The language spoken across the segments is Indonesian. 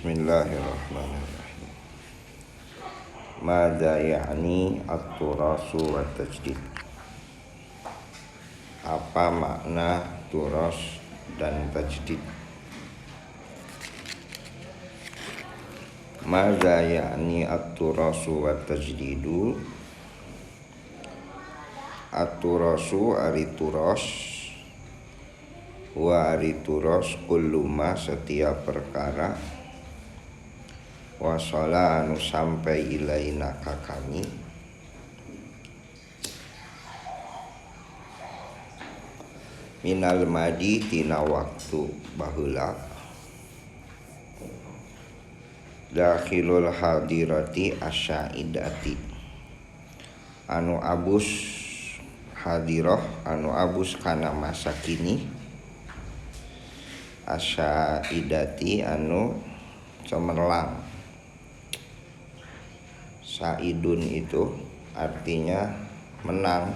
Bismillahirrahmanirrahim. Madza ya'ni at-turasu wa tajdid? Apa makna turas dan tajdid? Madza ya'ni at-turasu wa tajdidu? At-turasu ari turas, wa ari turas kullu ma setiap perkara wasala anu sampai ilaina ka kami minal madi tina waktu baheula dakhilul hadirati asyaidati anu abus hadirah anu abus kana masa kini asyaidati anu cemerlang. Saidun itu artinya menang.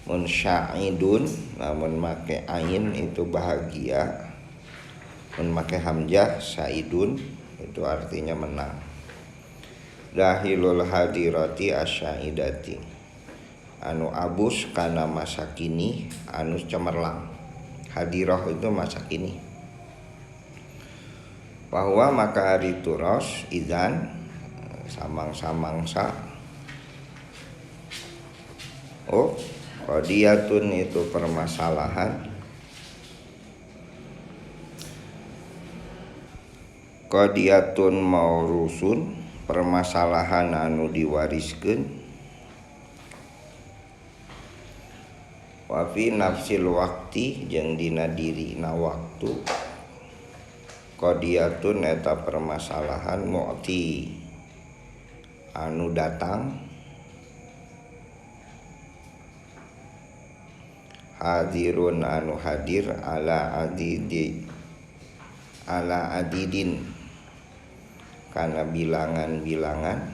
Munsyaidun namun make ain itu bahagia. Mun make hamzah saidun itu artinya menang. Dahilul hadirati asyaidati anu abus kana masa kini anu cemerlang. Hadirah itu masa kini. Bahwa maka hari turas idzan samang-samangsa qadiyatun itu permasalahan, qadiyatun maurusun permasalahan anu diwariskeun, wa fi nafsil waqti jeung dina dirina waktu, qadiyatun eta permasalahan mu'ti anu datang, hadirun anu hadir ala adidin kana bilangan-bilangan,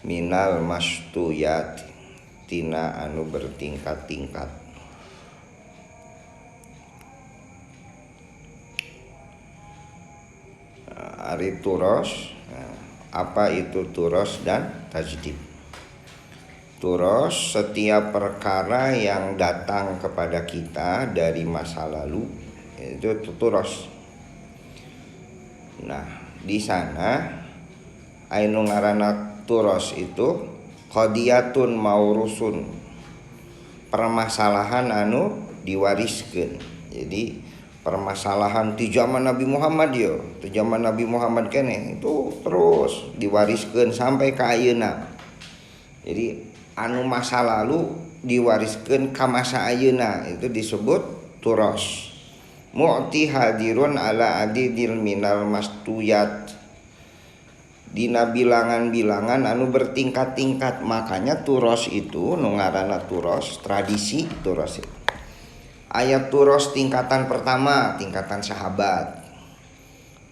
minal mastuyat tina anu bertingkat-tingkat. Ari turas, apa itu turas dan tajdid? Turas setiap perkara yang datang kepada kita dari masa lalu, itu turas. Nah, di sana anu ngaranna turas itu qadiyatun maurusun permasalahan anu diwariskeun. Jadi permasalahan di zaman Nabi Muhammad ya, di zaman Nabi Muhammad kene itu terus diwariskeun sampai ka ayeuna. Jadi anu masa lalu diwariskeun ka masa ayeuna itu disebut turas. Mu'ti hadirun ala adidil minal mastuyat dina bilangan-bilangan anu bertingkat-tingkat. Makanya turas itu nu ngaranna turas, tradisi turas itu. Ayat turas tingkatan pertama, tingkatan sahabat.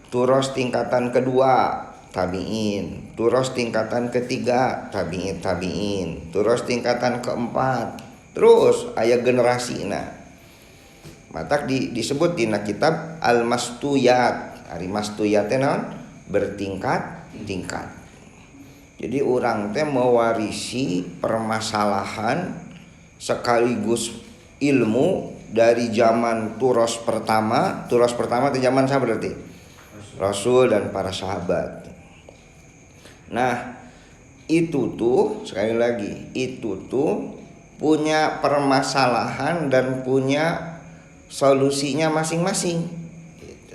Turas tingkatan kedua, tabi'in. Turas tingkatan ketiga, tabi'in. Turas tingkatan keempat. Terus ayat generasi. Nah, matak disebut dina kitab Al-Mastuyat. Ari mastuyat teh naon? Bertingkat-tingkat. Jadi orang teh mewarisi permasalahan sekaligus ilmu dari zaman turas pertama itu zaman siapa berarti? Rasul dan para sahabat. Nah, itu tuh sekali lagi, itu tuh punya permasalahan dan punya solusinya masing-masing. Gitu.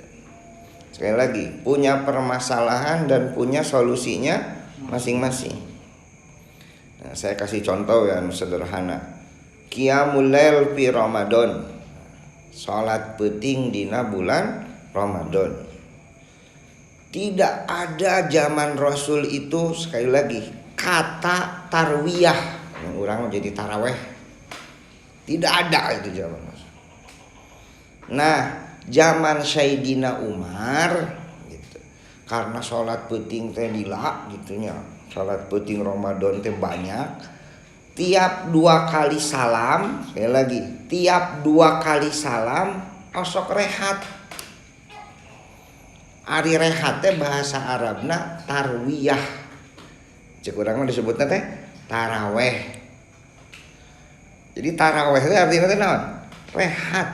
Sekali lagi, punya permasalahan dan punya solusinya masing-masing. Nah, saya kasih contoh yang sederhana. Qiyamul lail fi Ramadan, salat penting dina bulan Ramadan. Tidak ada zaman Rasul itu, sekali lagi, kata tarwiyah yang orang jadi taraweh. Tidak ada itu zaman Rasul. Nah, zaman Sayyidina Umar gitu. Karena salat penting teh lila gitunya. Salat penting Ramadan teh banyak. tiap 2 kali salam, sekali lagi, tiap 2 kali salam osok rehat. Ari rehat teh bahasa Arabna tarwiyah. Cek urang mah disebutna teh taraweh. Jadi taraweh itu artinya teh naon? Rehat.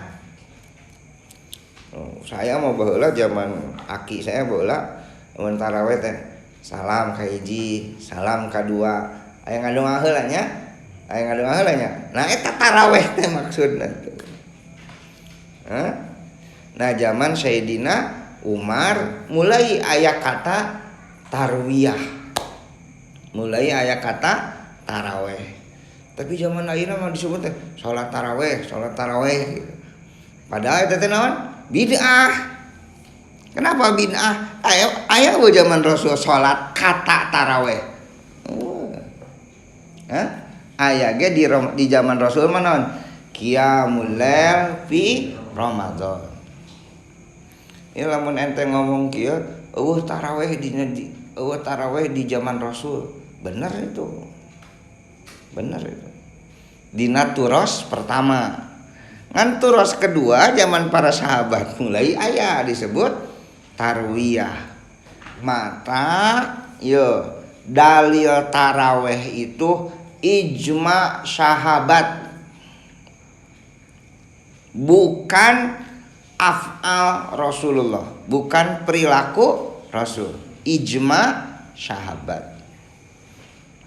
Saya mau baheula zaman aki saya baheula mun taraweh teh salam ka hiji, salam kadua, aya ngadonga heula nya. Aya ngadonga heula nya. Nah eta taraweh teh maksudna teh. Nah zaman Sayyidina Umar mulai aya kata tarwiyah. Mulai aya kata taraweh. Tapi zaman ayeuna mah disebut teh salat taraweh gitu. Padahal itu teh naon? Bid'ah. Kenapa bid'ah? Aya we zaman Rasul salat kata taraweh. Aya ge di zaman Rasul mah naon? Qiyamul lail fi Ramadan. Ini lamun ente ngomong kieu, taraweh di zaman Rasul. Bener itu. Dina turos pertama. Ngan turos kedua zaman para sahabat mulai aya disebut tarwiyah. Mata dalil taraweh itu ijma sahabat. Bukan af'al Rasulullah, bukan perilaku Rasul. Ijma sahabat.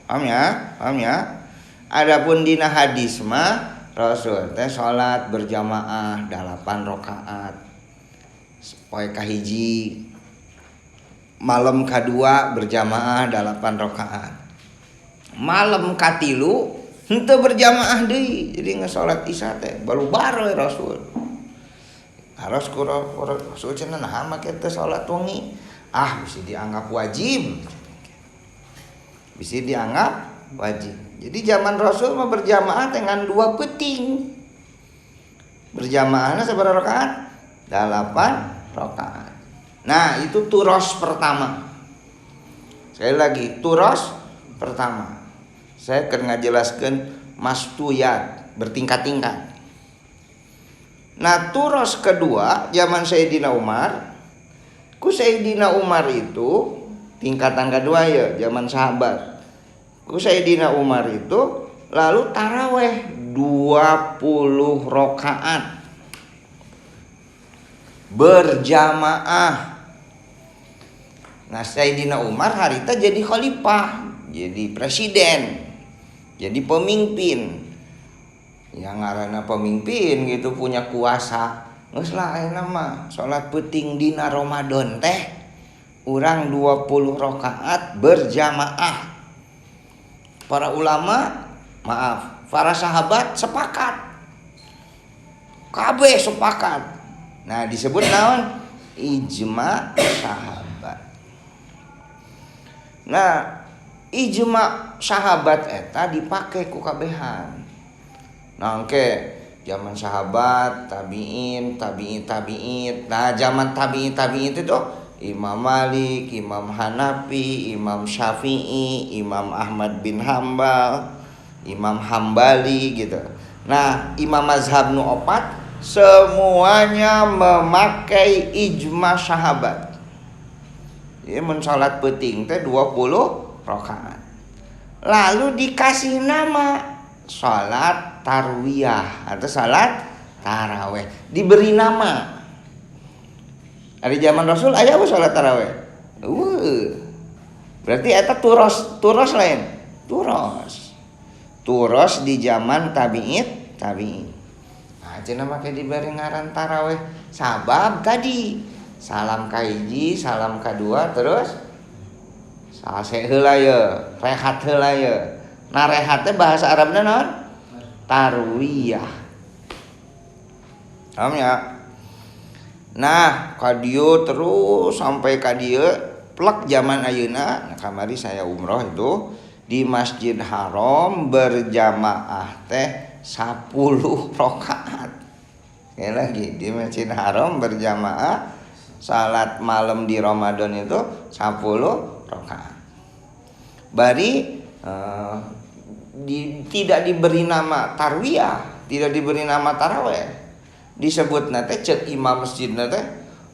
Paham ya? Adapun dina hadis mah Rasul teh salat berjamaah 8 rakaat. Poe kahiji, malam kadua berjamaah 8 rakaat. Malam katilu henteu berjamaah deui. Jadi ngasolat isya teh baru-baru Rasul. Harus Rasul cenah naha make teh salat wengi. Bisa dianggap wajib. Bisa dianggap wajib. Jadi zaman Rasul mah berjamaah dengan 2 peuting. Berjamaahna sabaraha rakaat? 8 rakaat. Nah, itu turos pertama. Sekali lagi, turos pertama. Saya akan ngajelaskeun mastuyat, bertingkat-tingkat. Nah, turos kedua zaman Sayyidina Umar. Ku Sayyidina Umar itu tingkatan kedua ya zaman sahabat. Ku Sayyidina Umar itu lalu taraweh 20 rakaat berjamaah. Nah, Sayyidina Umar harita jadi khalifah, jadi presiden, jadi pemimpin. Yang ngaranna pemimpin gitu punya kuasa. Geus lah ayeuna mah salat peuting dina Ramadan teh urang 20 rakaat berjamaah. Para ulama, para sahabat sepakat. Kabeh sepakat. Nah, disebut naon? Ijma sahabat. Nah, ijma sahabat eta dipake ku kabehan. Nah, zaman sahabat, tabi'in. Nah, zaman tabi'in itu Imam Malik, Imam Hanafi, Imam Syafi'i, Imam Ahmad bin Hambal, Imam Hambali gitu. Nah, imam mazhab nu 4 semuanya memakai ijma sahabat. Jadi mun salat peuting teh 20 rakaat. Lalu dikasih nama salat tarwiyah atau salat taraweh, diberi nama. Di zaman Rasul aya apa salat taraweh? Berarti eta turos lain. Turos di zaman tabi'in. Nah, cenah make diberi ngaran taraweh sabab tadi salam ka hiji, salam kadua terus salse heula ye, rehat heula ye. Nah, rehat teh bahasa Arabna naon? Tarwiyah. Paham ya? Nah, ka dieu terus sampai ka dieu plek zaman ayeuna. Nah, kamari saya umroh itu di Masjid Haram berjamaah teh 10 rakaat. Sekali lagi di Masjid Haram berjamaah salat malam di Ramadan itu 10 rakaat. Bari tidak diberi nama tarwiyah, tidak diberi nama taraweh. Disebut nate cek imam masjid nate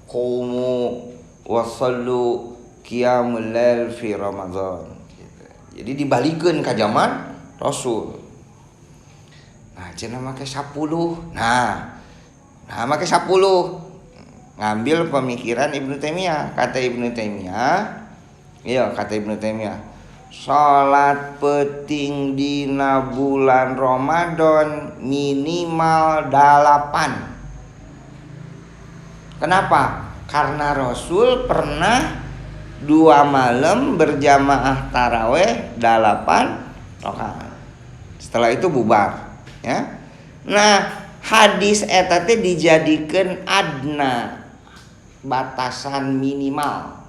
qumu wasallu qiyamul lail fi Ramadan gitu. Jadi dibalikeun ka zaman Rasul. Nah, cenah make 10. Nah, make 10. Ngambil pemikiran Ibnu Taimiyah. Kata Ibnu Taimiyah, salat penting dina bulan Ramadan minimal 8. Kenapa? Karena Rasul pernah 2 malam berjamaah taraweh 8 rakaat. Setelah itu bubar, ya. Nah, hadis eta teh dijadikeun adna, batasan minimal.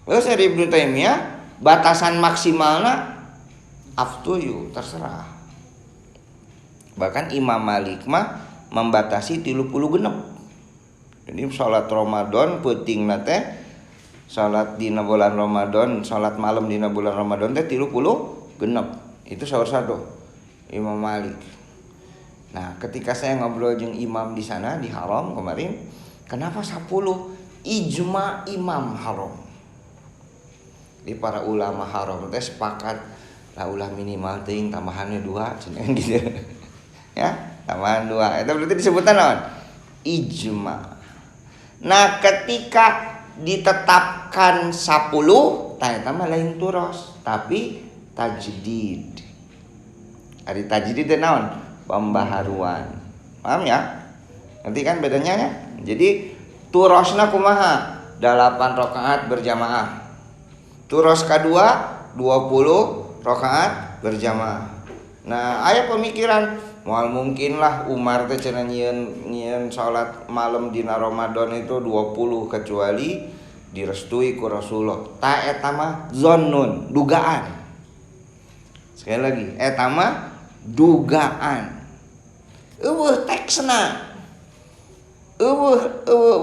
Terus dari Ibnu Taimiyah batasan maksimalna up to you, terserah. Bahkan Imam Malik mah membatasi 30 genep. Jadi salat Ramadan pentingna teh salat dina bulan Ramadan, salat malam dina bulan Ramadan teh 30 genep. Itu salah satu Imam Malik. Nah, ketika saya ngobrol jeung imam di sana di Haram kemarin, kenapa 10? Ijma imam Haram. Di para ulama Haram teh sepakat lah ulah minimal teuing tambahannya 2 cenah gitu. Ya, tambahan 2. Itu berarti disebutan naon? Ijma. Nah, ketika ditetapkan 10, tah eta mah lain turos, tapi tajdid. Ari tajdid teh naon? Pembaharuan. Paham ya? Nanti kan bedanya ya. Jadi turosna kumaha? 8 rakaat berjamaah. Turos kedua 20 rakaat berjamaah. Nah, aya pemikiran moal mungkin lah Umar teh cenah nyieun salat malam dina Ramadan itu 20 kecuali direstui ku Rasulullah. Ta eta mah zonnun, dugaan. Sekali lagi, eta mah dugaan. Teksna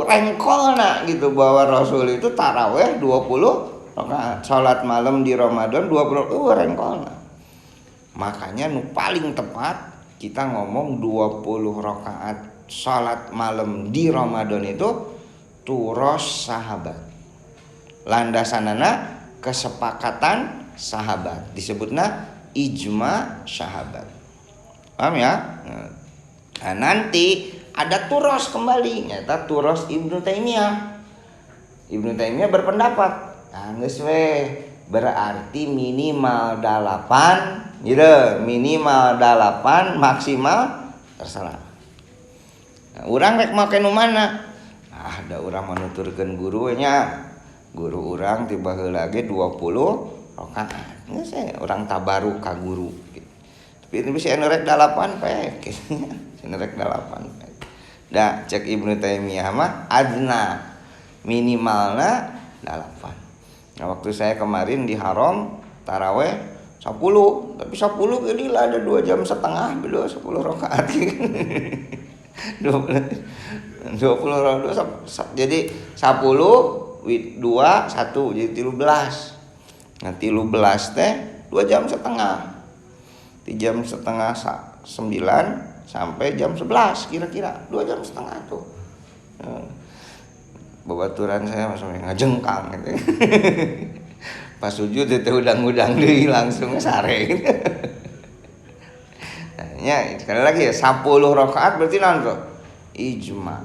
rengkolna gitu bahwa Rasul itu taraweh 20 rakaat, salat malam di Ramadan 20 rengkolna. Makanya nu paling tepat kita ngomong 20 rakaat salat malam di Ramadan itu turos sahabat. Landasanana kesepakatan sahabat, disebutna ijma sahabat. Paham ya? Nah, nanti ada turos kembali, nyata turos Ibnu Taimiyah. Ibnu Taimiyah berpendapat, nah geus we berarti minimal 8, gitu, minimal 8, maksimal terserah. Nah, urang rek make nu mana? Nah, ada urang manuturkeun guru nya. Guru urang tiba heula ge 20 rakaat. Geus urang tabaruk ka guru gitu. Tapi itu bisa rek 8 pek. Rek 8. Da cek Ibnu Taimiyah mah adna minimalna 8. Nah, waktu saya kemarin di Haram taraweh 10, tapi 10 gini lah ada 2 jam setengah beda 10 rakaat. 20 rakaat. Jadi 10 2 1 jadi 13. Nah, 13 teh 2 jam setengah. 3 jam setengah 9 sampai jam 11 kira-kira 2 jam setengah tuh. Babaturan saya sampai ngajengkang gitu. Pas sujud itu udang-udang deui langsung sare gitu. Nah, ya sekali lagi ya 10 rakaat berarti naon tuh? Ijma.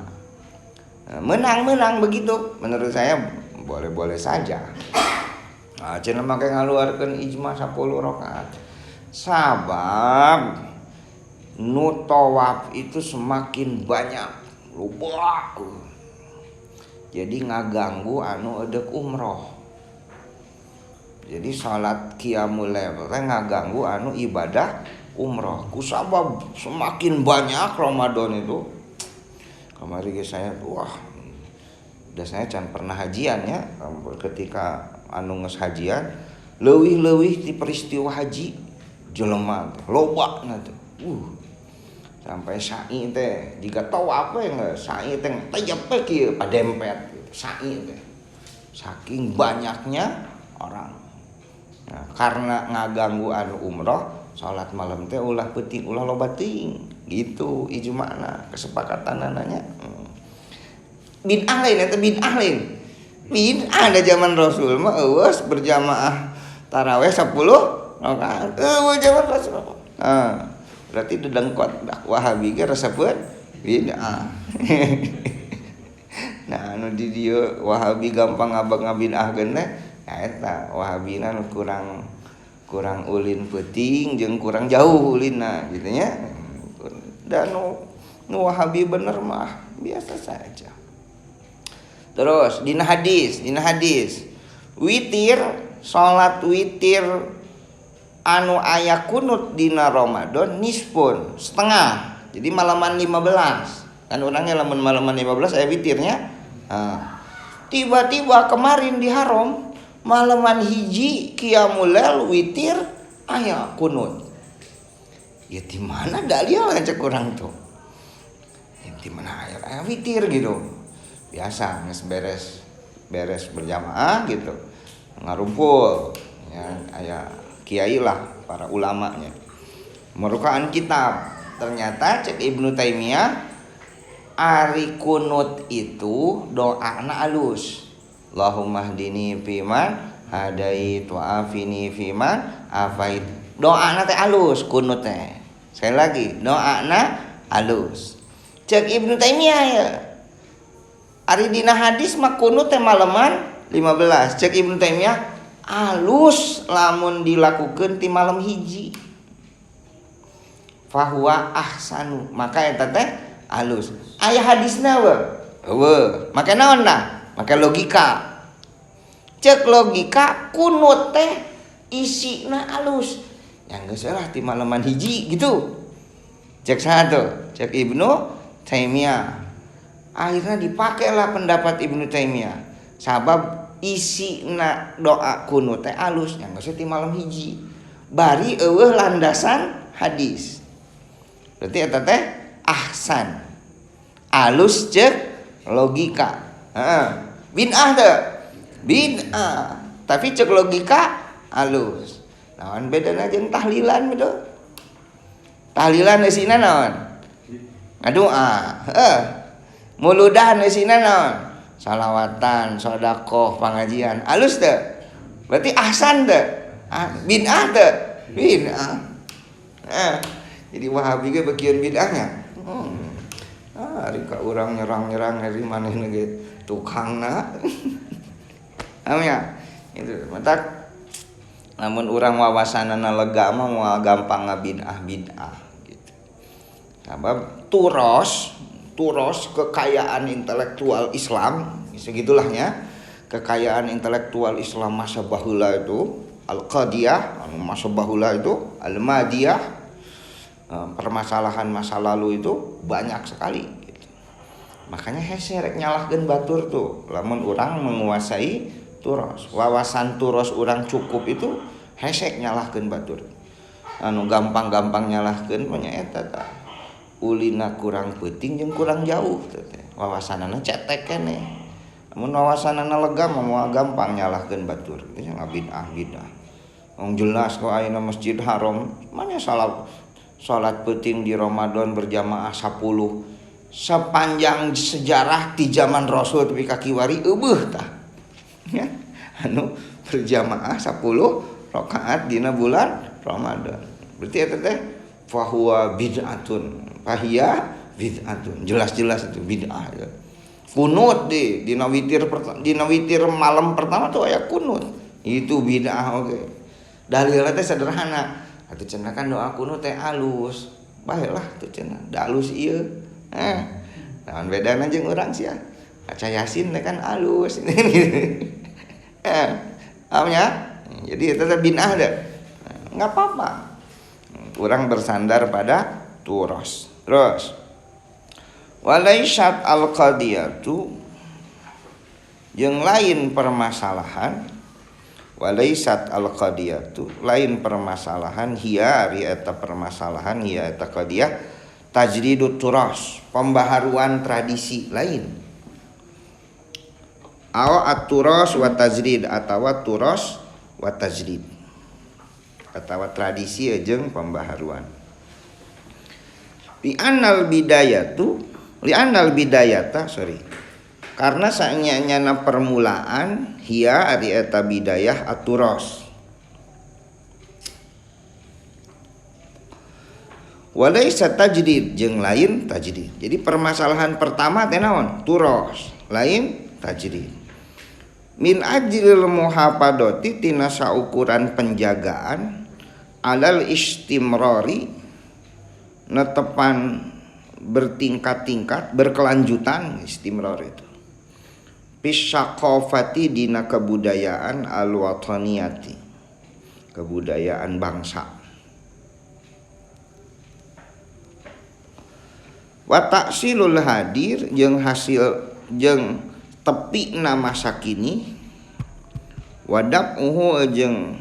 Nah, menang begitu menurut saya boleh-boleh saja. Nah, cenah make ngaluarkeun ijma 10 rakaat. Sabab nu tawaf itu semakin banyak lupa, jadi ngaganggu anu edek umroh. Jadi salat qiyamul lail teh ngaganggu anu ibadah umroh. Kusabab semakin banyak Ramadan itu. Kemarin saya udah saya can pernah hajian ya, ketika anu geus hajian leuwih-leuwih ti peristiwa haji jelema loba na teh. Sampai sa'i teh jika tawaf we geus sa'i teh tejep kieu padempet gitu. Sa'i teh saking banyaknya orang. Nah, karena ngaganggu anu umroh salat malam teh ulah penting ulah loba ting gitu ijma'na kesepakatan nanya. Bid'ah lain eta bid'ah lain. Bid'ah ada zaman Rasul mah eueus berjamaah tarawih 10 rakaat. Zaman Rasul. Berarti dedengkot dak Wahabi ge resepkeun bid'ah. Nah anu di dieu Wahabi gampang ngabid'ahkeun teh eta Wahabina kurang ulin peuting jeung kurang jauh ulinna gitu nya. Dan nu Wahabi bener mah biasa saja. Terus dina hadis witir salat witir anu aya kunut dina Ramadan nispun setengah. Jadi malaman 15. Kan orangnya lamun malaman 15 aya witirnya. Tiba-tiba kemarin di haram malaman hiji qiyamul lail witir aya kunut. Ya di mana dalil cek urang tuh? Ya di mana aya witir gitu. Biasa geus beres berjamaah gitu. Ngarumpul ya aya kiai lah para ulamanya. Merukaan kitab. Ternyata cek Ibnu Taimiyah ari kunut itu doana alus. Allahumma hdini fiman hadait wa afini fiman afait. Doana teh alus kunut teh. Sekali lagi, doana alus. Cek Ibnu Taimiyah ya. Ari dina hadis mah kunut teh maleman 15. Cek Ibnu Taimiyah alus lamun dilakukeun ti malam hiji. Fahuwa ahsanu. Maka eta teh alus. Aya hadisna eueuh. Make naon dah? Make logika. Cek logika kunut teh isina alus. Yang geus lah ti maleman hiji gitu. Cek satu, cek Ibnu Taimiyah. Akhirnya dipakailah pendapat Ibnu Taimiyah. Sabab isina doa kunut teh alus yang geus ti malam hiji. Bari eueuh landasan hadis. Berarti eta teh ahsan. Alus cek logika. Bid'ah teh. Bid'ah. Tapi cek logika alus. Naon bedana jeung tahlilan bedo? Tahlilan eusina naon? Ngadoa. Muludan eusina naon? Salawatan, sedekah, pengajian. Alus teh. Berarti ahsan teh. Bid'ah teh. Bid'ah. Jadi Wahabi ge bagian bid'ahnya. Ari ka urang nyerang-nyerang dari manehna ge tukangna. Nya. Itu matak namun urang wawasanana lega mah moal gampang ngabid'ah gitu. Sabab turos kekayaan intelektual Islam, segitulahnya. Kekayaan intelektual Islam masa baheula itu al-qadiyah, masa baheula itu al-madiyah. Permasalahan masa lalu itu banyak sekali gitu. Makanya hese rek nyalahkeun batur tuh lamun urang menguasai turos. Wawasan turos urang cukup itu hese nyalahkeun batur. Anu gampang-gampang nyalahkeun nya eta tah. Ulina kurang peuting jeung kurang jauh teh. Wawasanana cetek keneh. Lamun wawasanana lega mah gampang nyalahkeun batur. Itu ngabid'ah. Wong jelas kok ayeuna Masjid Haram manya salat peuting di Ramadan berjamaah 10 sepanjang sejarah di zaman Rasul tapi kakiwari eueuh tah. Ya, anu berjamaah 10 rakaat dina bulan Ramadan. Berarti eta teh fahuwa bid'atun. Fahiya bid'atun. Jelas-jelas itu bid'ah ya. Kunut dina witir malam pertama tuh aya kunut. Itu bid'ah oke. Dalilna teh sederhana. Atuh cenah kan doa kunut teh alus. Bahelah tuh cenah. Da alus ieu. Naon bedana jeung urang sia? Maca Yasin teh kan alus. Amnya. Jadi itu teh bid'ah deh. Enggak apa-apa. Urang bersandar pada turos. Terus walaisat al-qadiyatu jeung lain permasalahan. Walaisat al-qadiyatu lain permasalahan hiya ari eta permasalahan hiya eta qadiyah tajridut turas, pembaharuan tradisi lain. Aw at-turas wa tajrid atawa turas wa tajrid. atawa tradisi jeung pembaharuan. Li'annal bidayata karena saenyana permulaan hiya ari eta bidayah aturos. Walaysa tajdid jeung lain tajdid. Jadi permasalahan pertama teh naon? Turos, lain tajdid. Min ajril muhafadati tina saukuran penjagaan alal istimrari netepan bertingkat-tingkat berkelanjutan istimrar itu bisyaqafati dina kebudayaan al-wataniyati kebudayaan bangsa wa ta'silul hadir jeung hasil jeung tepina masa kini wadab'uhu jeung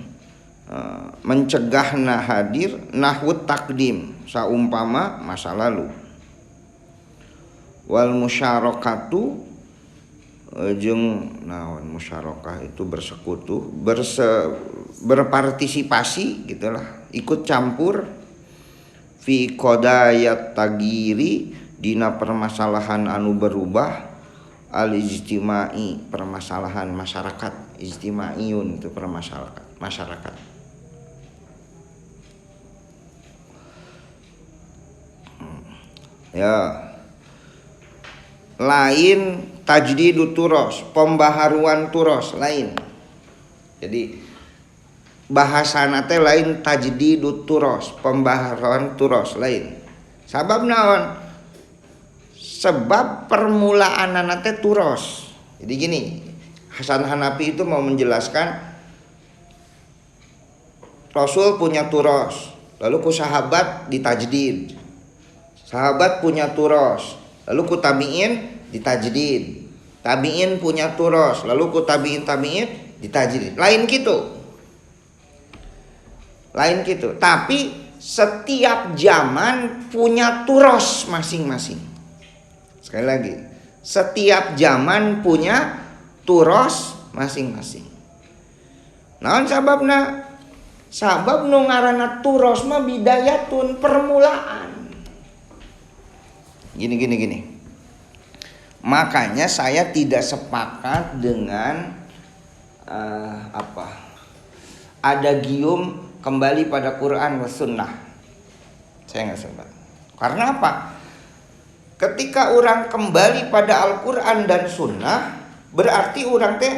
mencegahna hadir nahwut takdim saumpama masa lalu wal musyarakatu jeung naon musyarakah itu bersekutu berpartisipasi gitulah ikut campur fi qadayat tagiri dina permasalahan anu berubah al ijtimai permasalahan masyarakat ijtimaiyun itu permasalahan masyarakat. Ya, lain tajdidu turos, pembaharuan turos lain. Jadi bahasana teh lain tajdidu turos, pembaharuan turos lain. Sabab naon? Sebab permulaan teh turos. Jadi gini, Hasan Hanafi itu mau menjelaskan Rasul punya turos, lalu ku sahabat ditajdid. Sahabat punya turos, lalu ku tabi'in ditajdid. Tabi'in punya turos, lalu ku tabi'in ditajdid. Lain gitu. Tapi setiap zaman punya turos masing-masing. Sekali lagi, setiap zaman punya turos masing-masing. Naon sababna? Sabab nu ngaranna turos mah bidayatun permulaan. Gini. Makanya saya tidak sepakat dengan adagium kembali pada Quran dan Sunnah. Saya nggak sepakat. Karena apa? Ketika orang kembali pada Al-Quran dan Sunnah, berarti orang teh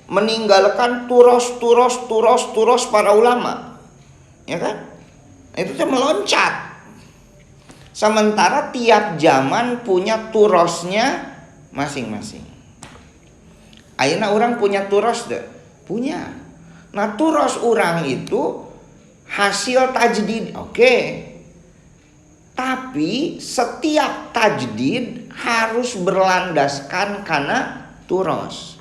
meninggalkan turos para ulama, ya kan? Itu teh meloncat. Sementara tiap zaman punya turosnya masing-masing. Ayeuna orang punya turos deh, punya. Nah turos orang itu hasil tajdid, oke. Tapi setiap tajdid harus berlandaskan karena turos.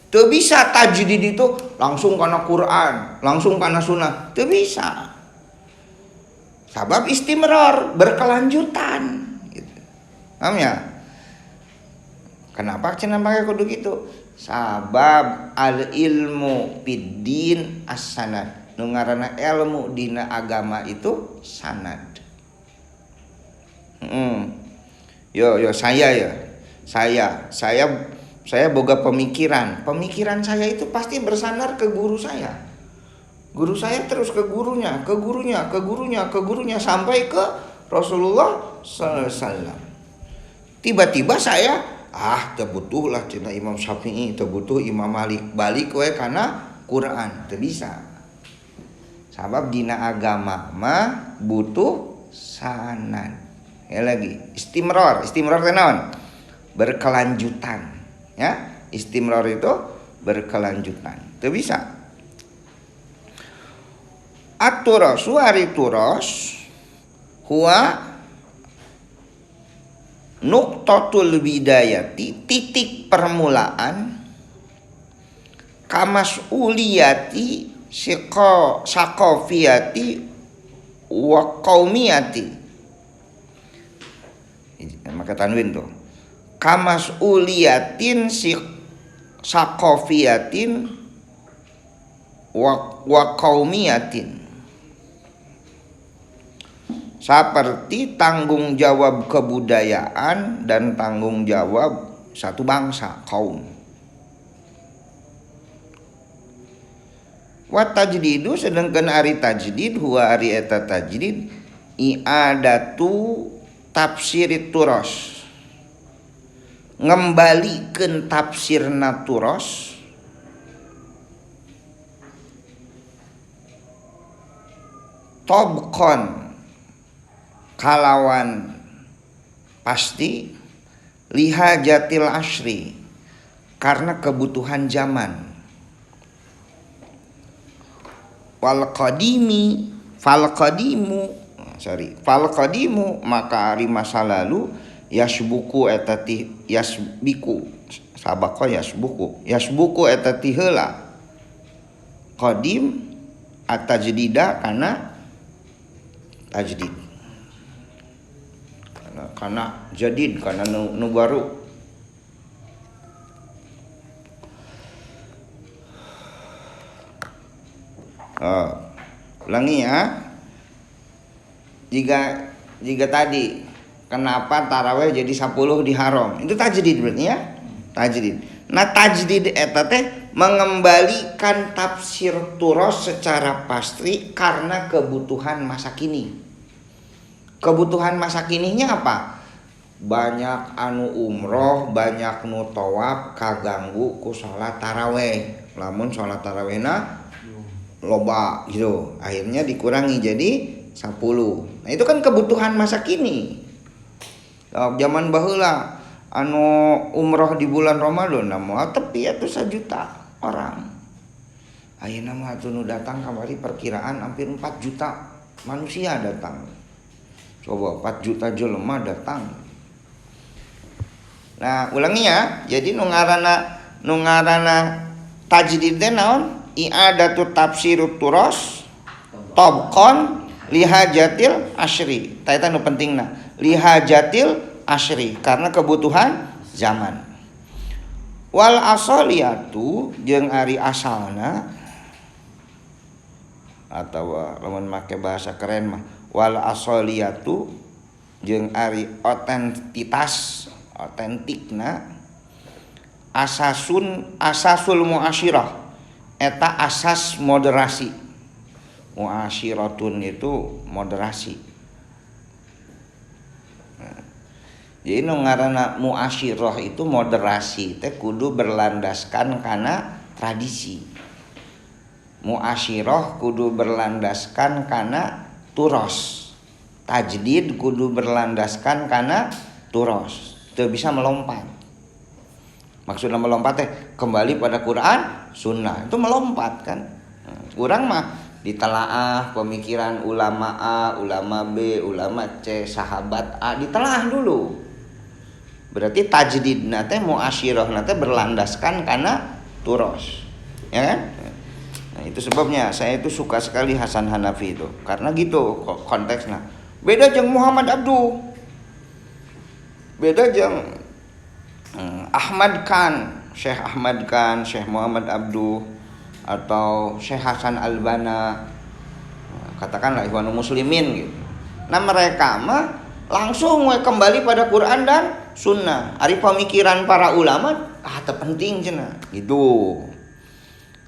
Teu bisa tajdid itu langsung karena Quran, langsung karena Sunnah, teu bisa. Sabab istimrar berkelanjutan gitu. Paham ya? Kenapa cenah pakai kudu gitu? Sabab al ilmu fiddin as-sanad. Nu ngaranna ilmu dina agama itu sanad. Saya boga pemikiran. Pemikiran saya itu pasti bersandar ke guru saya. Guru saya terus ke gurunya sampai ke Rasulullah SAW. Tiba-tiba saya terbutuh lah cina Imam Syafi'i, terbutuh Imam Malik, balik we karena Quran, teu bisa. Sabab dina agama mah butuh sanad. Ya lagi, istimrar teh naon? Berkelanjutan, ya. Istimrar itu berkelanjutan. Teu bisa. At-turasu ari turas huwa nuqtatul bidayati titik permulaan kamas'uliyati saqafiyati wa qaumiyati. Maka tanwin tuh kamas'uliyatin saqafiyatin wa qaumiyatin. seperti tanggung jawab kebudayaan dan tanggung jawab satu bangsa, kaum. Wa tajdidu sedangkan ari tajdid huwa ari eta tajdid i'adatu tafsirit turos, ngembalikeun tafsirna turos tobkon kalawan pasti lihajatil asri karena kebutuhan zaman. Fal qadimu maka ari masa lalu yasbuku etati heula qadim atajdida kana tajdid karena jadid karena nu baru. Ulangi ya. Jika tadi kenapa taraweh jadi 10 di haram? Itu tajdid berarti ya. Tajdid. Nah tajdid eta teh mengembalikan tafsir turos secara pasti karena kebutuhan masa kini. Kebutuhan masa kininya apa? Banyak anu umroh, banyak nu tawaf kaganggu ku salat taraweh. Lamun salat tarawehna loba gitu. Akhirnya dikurangi jadi 10. Nah itu kan kebutuhan masa kini. Zaman baheula anu umroh di bulan Ramadan moal tepi atuh 1 juta orang. Ayeuna mah atuh nu datang kamari perkiraan hampir 4 juta manusia datang. Coba 4 juta jelema datang. Nah, ulangi ya. Jadi nu ngaranna tajdid teh naon? I'adatu tafsirut turos tabqan lihajatil asyri. Ta eta nu pentingna. Lihajatil asyri karena kebutuhan zaman. Wal asaliyatu jeung ari asalna atawa lamun make bahasa keren mah wal asaliyatu jeung ari otentikna asasul muasyirah eta asas moderasi. Muasyiratun itu moderasi. Jadi nu ngaranna muasyirah itu moderasi teh kudu berlandaskan kana tradisi. Muasyirah kudu berlandaskan kana turos. Tajdid kudu berlandaskan kana turos. Teu bisa melompat. Maksudnya melompat teh kembali pada Quran, Sunnah. Itu melompat kan. Urang mah ditelaah pemikiran ulama A, ulama B, ulama C, sahabat A ditelaah dulu. Berarti tajdidna teh muasyirahna teh berlandaskan kana turos. Ya kan? Nah, itu sebabnya saya itu suka sekali Hasan Hanafi itu. Karena gitu konteksnya. Beda jeung Muhammad Abduh. Beda jeung Ahmad Khan, Syekh Ahmad Khan, Syekh Muhammad Abduh atau Syekh Hasan Albana. Katakanlah Ikhwanul Muslimin gitu. Nah, mereka mah langsung kembali pada Quran dan Sunnah. Ari pemikiran para ulama terpenting cenah gitu.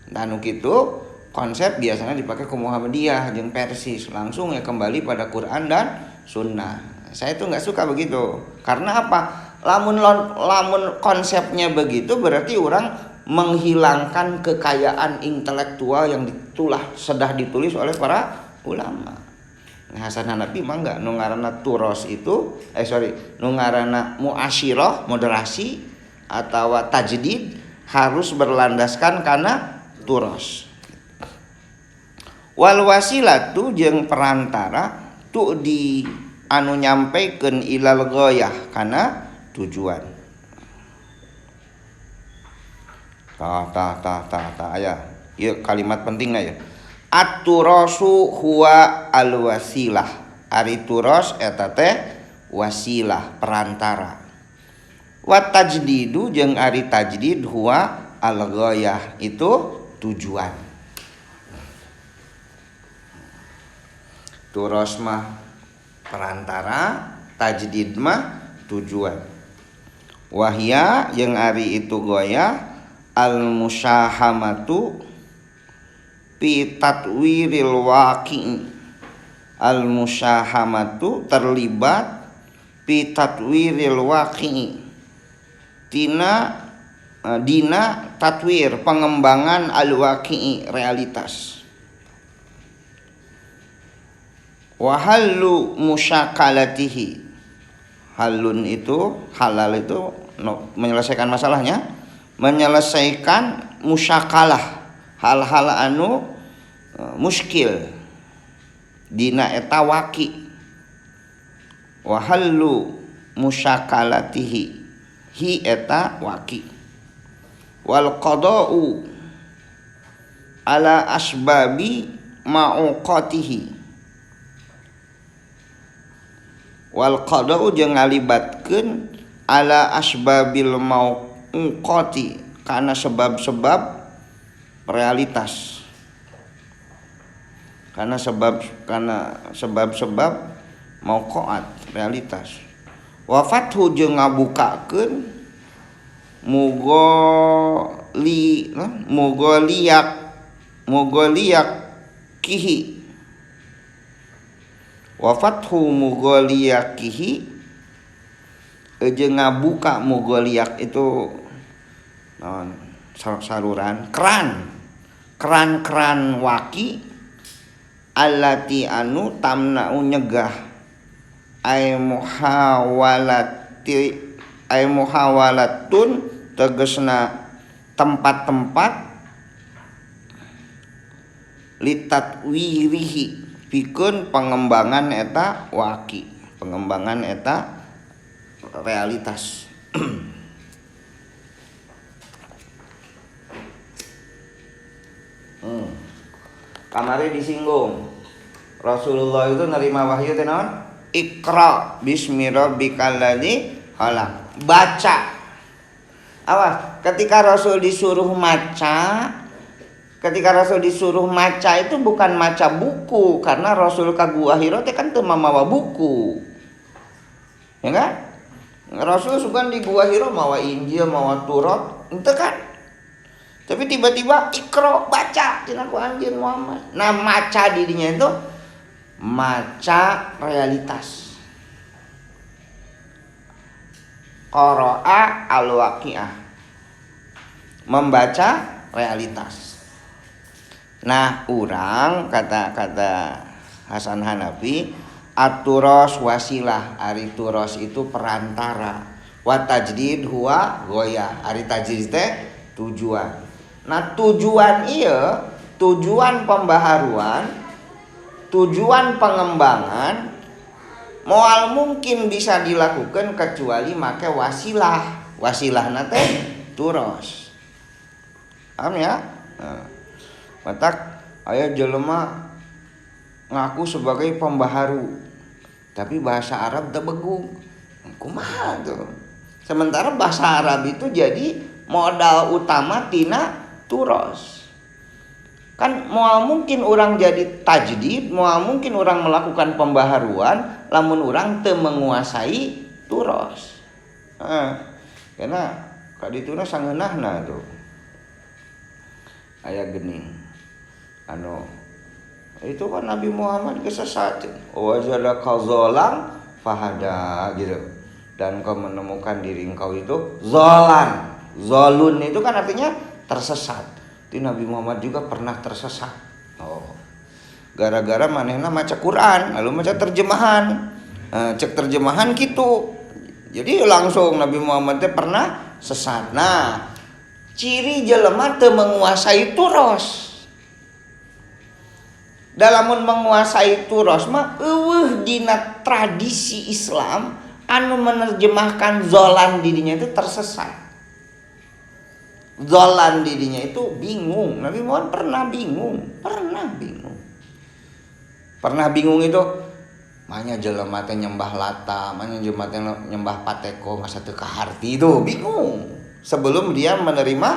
Dan kitu konsep biasanya dipakai ke Muhammadiyah jeung Persis, langsung kembali pada Quran dan Sunnah. Saya tuh nggak suka begitu. Karena apa? Lamun konsepnya begitu berarti orang menghilangkan kekayaan intelektual yang sudah ditulis oleh para ulama. Nah, Hasan Hanafi mah enggak, nu ngaranna turos itu nu ngaranna muasyirah moderasi atau tajdid harus berlandaskan kana turos. Wal wasilatu jeung perantara tu di anu nyampekeun ilal ghayah kana tujuan. Aya. Ieu kalimat pentingna ya. At-turasu huwa al-wasilah. Ari turos eta teh wasilah, perantara. Wa tajdidu jeung ari tajdid huwa al-ghayah, itu tujuan. Turos mah perantara, tajdid mah tujuan. Wahya yang ari itu goyah al musyahamatu fi tatwiril waqi'i. Al musyahamatu terlibat fi tatwiril waqi'i. Dina tatwir pengembangan al waqi'i realitas. Wa halu musyakalatihi. Halun itu halal itu menyelesaikan masalahnya, menyelesaikan musyakalah hal-hal anu muskil dina eta waqi. Wa halu musyakalatihi hi eta waqi. Wal qada'u ala asbabi ma'uqatihi. Wal qada'u jeung ngalibatkeun ala asbabil mauqati kana sebab-sebab realitas. Karena sebab-sebab mauqat realitas. Wa fathu jeung ngabukakeun mugoliyak kihi. Wa fathu mughaliyakihi jeung ngabuka mughaliyak itu naon saluran keran waki allati anu tamna'u nyegah ay muhawalatun tegesna tempat-tempat litatwirihi pikeun pengembangan eta waki, pengembangan eta realitas. Kamari disinggung Rasulullah itu nerima wahyu teh naon? Iqra bismi rabbikal ladzi khalaq. Baca. Awas, ketika Rasul disuruh maca, itu bukan maca buku, karena Rasul ka gua Hira teh kan teu mamawa buku. Ya kan? Rasul sugan di gua Hira mawa Injil, mawa Taurat, ente kan? Tapi tiba-tiba Iqra baca tina ku anjeun Muhammad. Nah, maca dirinya itu maca realitas. Qara'a al-waqi'ah. Membaca realitas. Nah, urang kata Hasan Hanafi, aturos wasilah, ari turos itu perantara. Wa tajdid huwa goyah, ari tajdid teh tujuan. Nah, tujuan ieu, tujuan pembaharuan, tujuan pengembangan moal mungkin bisa dilakukan kecuali make wasilah. Wasilahna teh turos. Paham ya? Nah. Matak aya jelema ngaku sebagai pembaharu tapi bahasa Arab teu begung. Kumaha tuh? Sementara bahasa Arab itu jadi modal utama tina turos. Kan moal mungkin orang jadi tajdid, moal mungkin orang melakukan pembaharuan lamun orang teu menguasai turos. Karena kadituna sangeunahna tuh. Aya geuning. Itu kan Nabi Muhammad kesesat. Wajada kazolam fahada gitu. Dan kau menemukan diri engkau itu zolan. Zolun itu kan artinya tersesat. Itu Nabi Muhammad juga pernah tersesat. Gara-gara manehna maca Quran, lalu maca terjemahan. Cek terjemahan gitu. Jadi langsung Nabi Muhammad teh pernah sesat. Nah, ciri jelema teu menguasai turos. Dalamun menguasai turos mah eueuh dina tradisi Islam anu menerjemahkan zolan dirinya itu tersesat. Zolan dirinya itu bingung. Nabi Muhammad pernah bingung. Pernah bingung itu manya jelema teh nyembah Lata, manya jelema teh nyembah Pateko, masa teu kaharti itu bingung sebelum dia menerima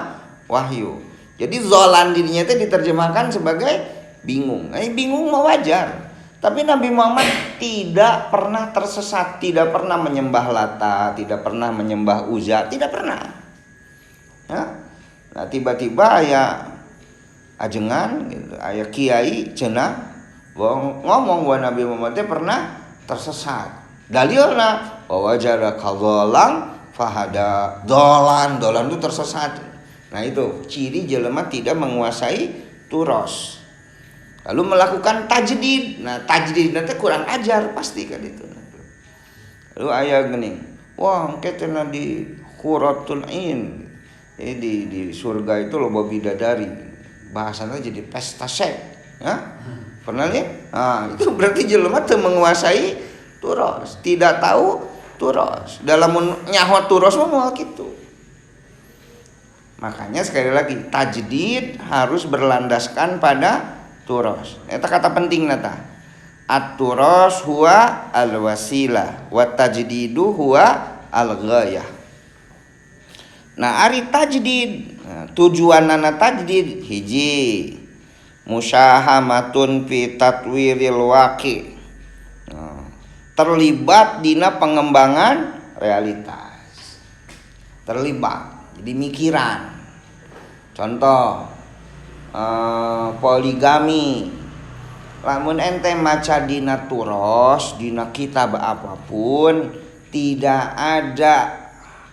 wahyu. Jadi zolan dirinya teh diterjemahkan sebagai bingung. Bingung mah wajar. Tapi Nabi Muhammad tidak pernah tersesat, tidak pernah menyembah Lata, tidak pernah menyembah Uzza, tidak pernah. Ya? Nah tiba-tiba aya ajengan, gitu, aya kiai cenah ngomong bahwa Nabi Muhammad pernah tersesat. Dalilna bahwa wajadaka dhalan fahada. Dolan itu tersesat. Nah itu ciri jelema tidak menguasai turos. Lalu melakukan tajdid. Nah tajdid nanti kurang ajar pasti kan itu. Lalu ayat gini, wah ketena di Qurratul Ain, di surga itu loba bidadari, bahasanya jadi pesta seks, ya? Pernah lihat? Nah itu berarti jelema teu menguasai turos, tidak tahu turos. Dalam nyaho turos mah gitu. Makanya sekali lagi tajdid harus berlandaskan pada turos. Eta kata penting nata. At-turos huwa al-wasilah wa tajdidu huwa al-ghayah. Nah, ari tajdid, tujuanna tajdid hiji musyahamatun fi tatwiril waqi. Terlibat dina pengembangan realitas. Terlibat jadi mikiran. Contoh poligami, lamun ente maca dina turos, dina kitab apapun tidak ada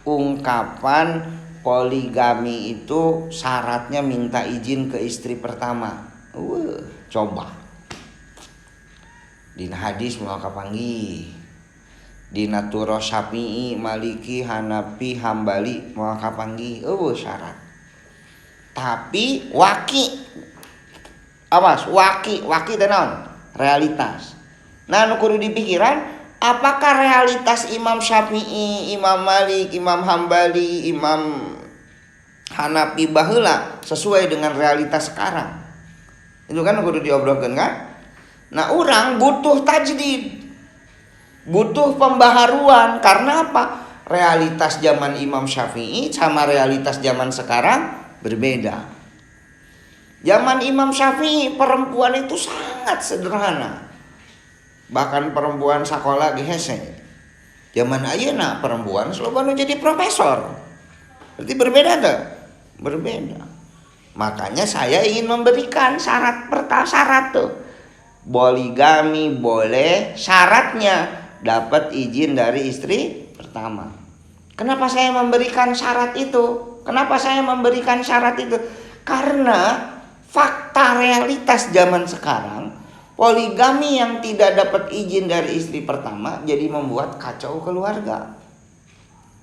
ungkapan poligami itu syaratnya minta izin ke istri pertama. Coba dina hadis mau kapanggih, dina turos Syafi'i, Maliki, Hanafi, Hambali mau kapanggih, syarat. Tapi waki, awas waki tenon realitas. Nah nu kudu dipikiran, apakah realitas Imam Syafi'i, Imam Malik, Imam Hambali, Imam Hanafi baheula sesuai dengan realitas sekarang? Itu kan kudu diobrolkeun kan? Nah orang butuh tajdid, butuh pembaharuan. Karena apa? Realitas zaman Imam Syafi'i sama realitas zaman sekarang berbeda. Zaman Imam Syafi'i perempuan itu sangat sederhana. Bahkan perempuan sekolah ge hese. Zaman ayeuna perempuan sloba nu jadi profesor. Berarti berbeda tuh? Berbeda. Makanya saya ingin memberikan syarat tuh. Poligami boleh, syaratnya dapat izin dari istri pertama. Kenapa saya memberikan syarat itu? Karena fakta realitas zaman sekarang, poligami yang tidak dapat izin dari istri pertama jadi membuat kacau keluarga.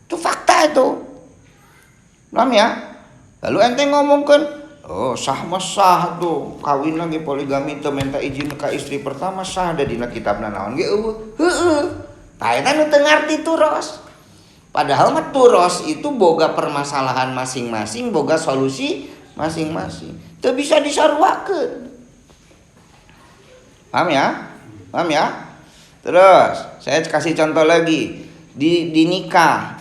Itu fakta itu. Paham ya? Lalu ente ngomongkan, sah tuh kawin lagi poligami teu minta izin ke istri pertama sah ada dina kitabna naon ge heueuh. Tah eta nu teu ngarti turos. Padahal mah turos itu boga permasalahan masing-masing, boga solusi masing-masing. Teu bisa disaruakeun. Paham ya? Terus saya kasih contoh lagi di nikah.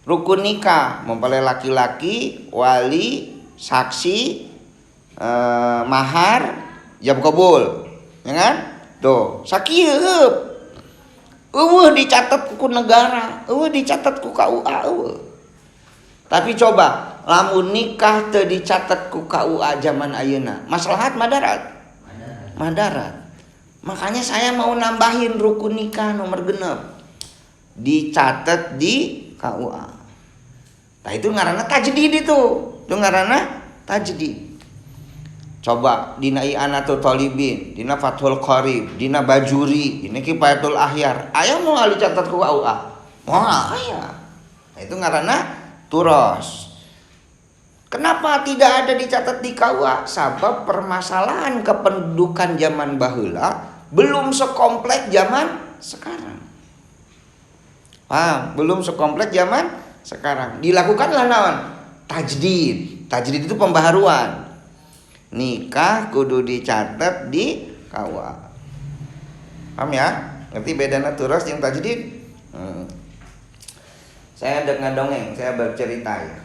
Rukun nikah mempelai laki-laki, wali, saksi, mahar, jab kabul. Ya kan? Tuh, sakieu heup. Dicatat ku negara, dicatat ku KUA. Tapi coba lamun nikah teu dicatat ku KUA zaman ayeuna, maslahat madarat. Makanya saya mau nambahin rukun nikah nomor genep, dicatat di KUA. Nah itu ngaranna tajdid itu ngaranna tajdid. Coba dina I'anatul Talibin, dina Fathul Qarib, dina Bajuri, dina Kifayatul Ahyar. Aya mau dicatat ku KUA? Moal aya. Nah, itu ngaranna turos. Kenapa tidak ada dicatat di KUA? Sabab permasalahan kependudukan zaman baheula belum sekompleks zaman sekarang. Belum sekompleks zaman sekarang. Dilakukanlah naon? Tajdid. Tajdid itu pembaharuan. Nikah kudu dicatat di KUA. Paham ya? Ngerti bedana turos jeung tajdid? Saya dengar dongeng, saya bercerita ya.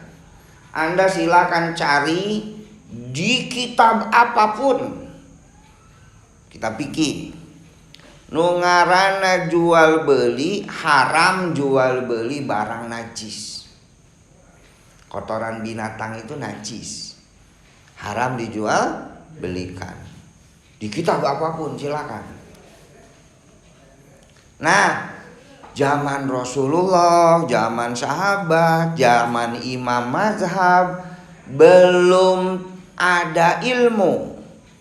Anda silakan cari di kitab apapun, kitab fikih, Nu ngaranna jual beli haram, jual beli barang najis. Kotoran binatang itu najis, haram dijual belikan. Di kitab apapun silakan. Nah, zaman Rasulullah, zaman sahabat, zaman imam mazhab, belum ada ilmu,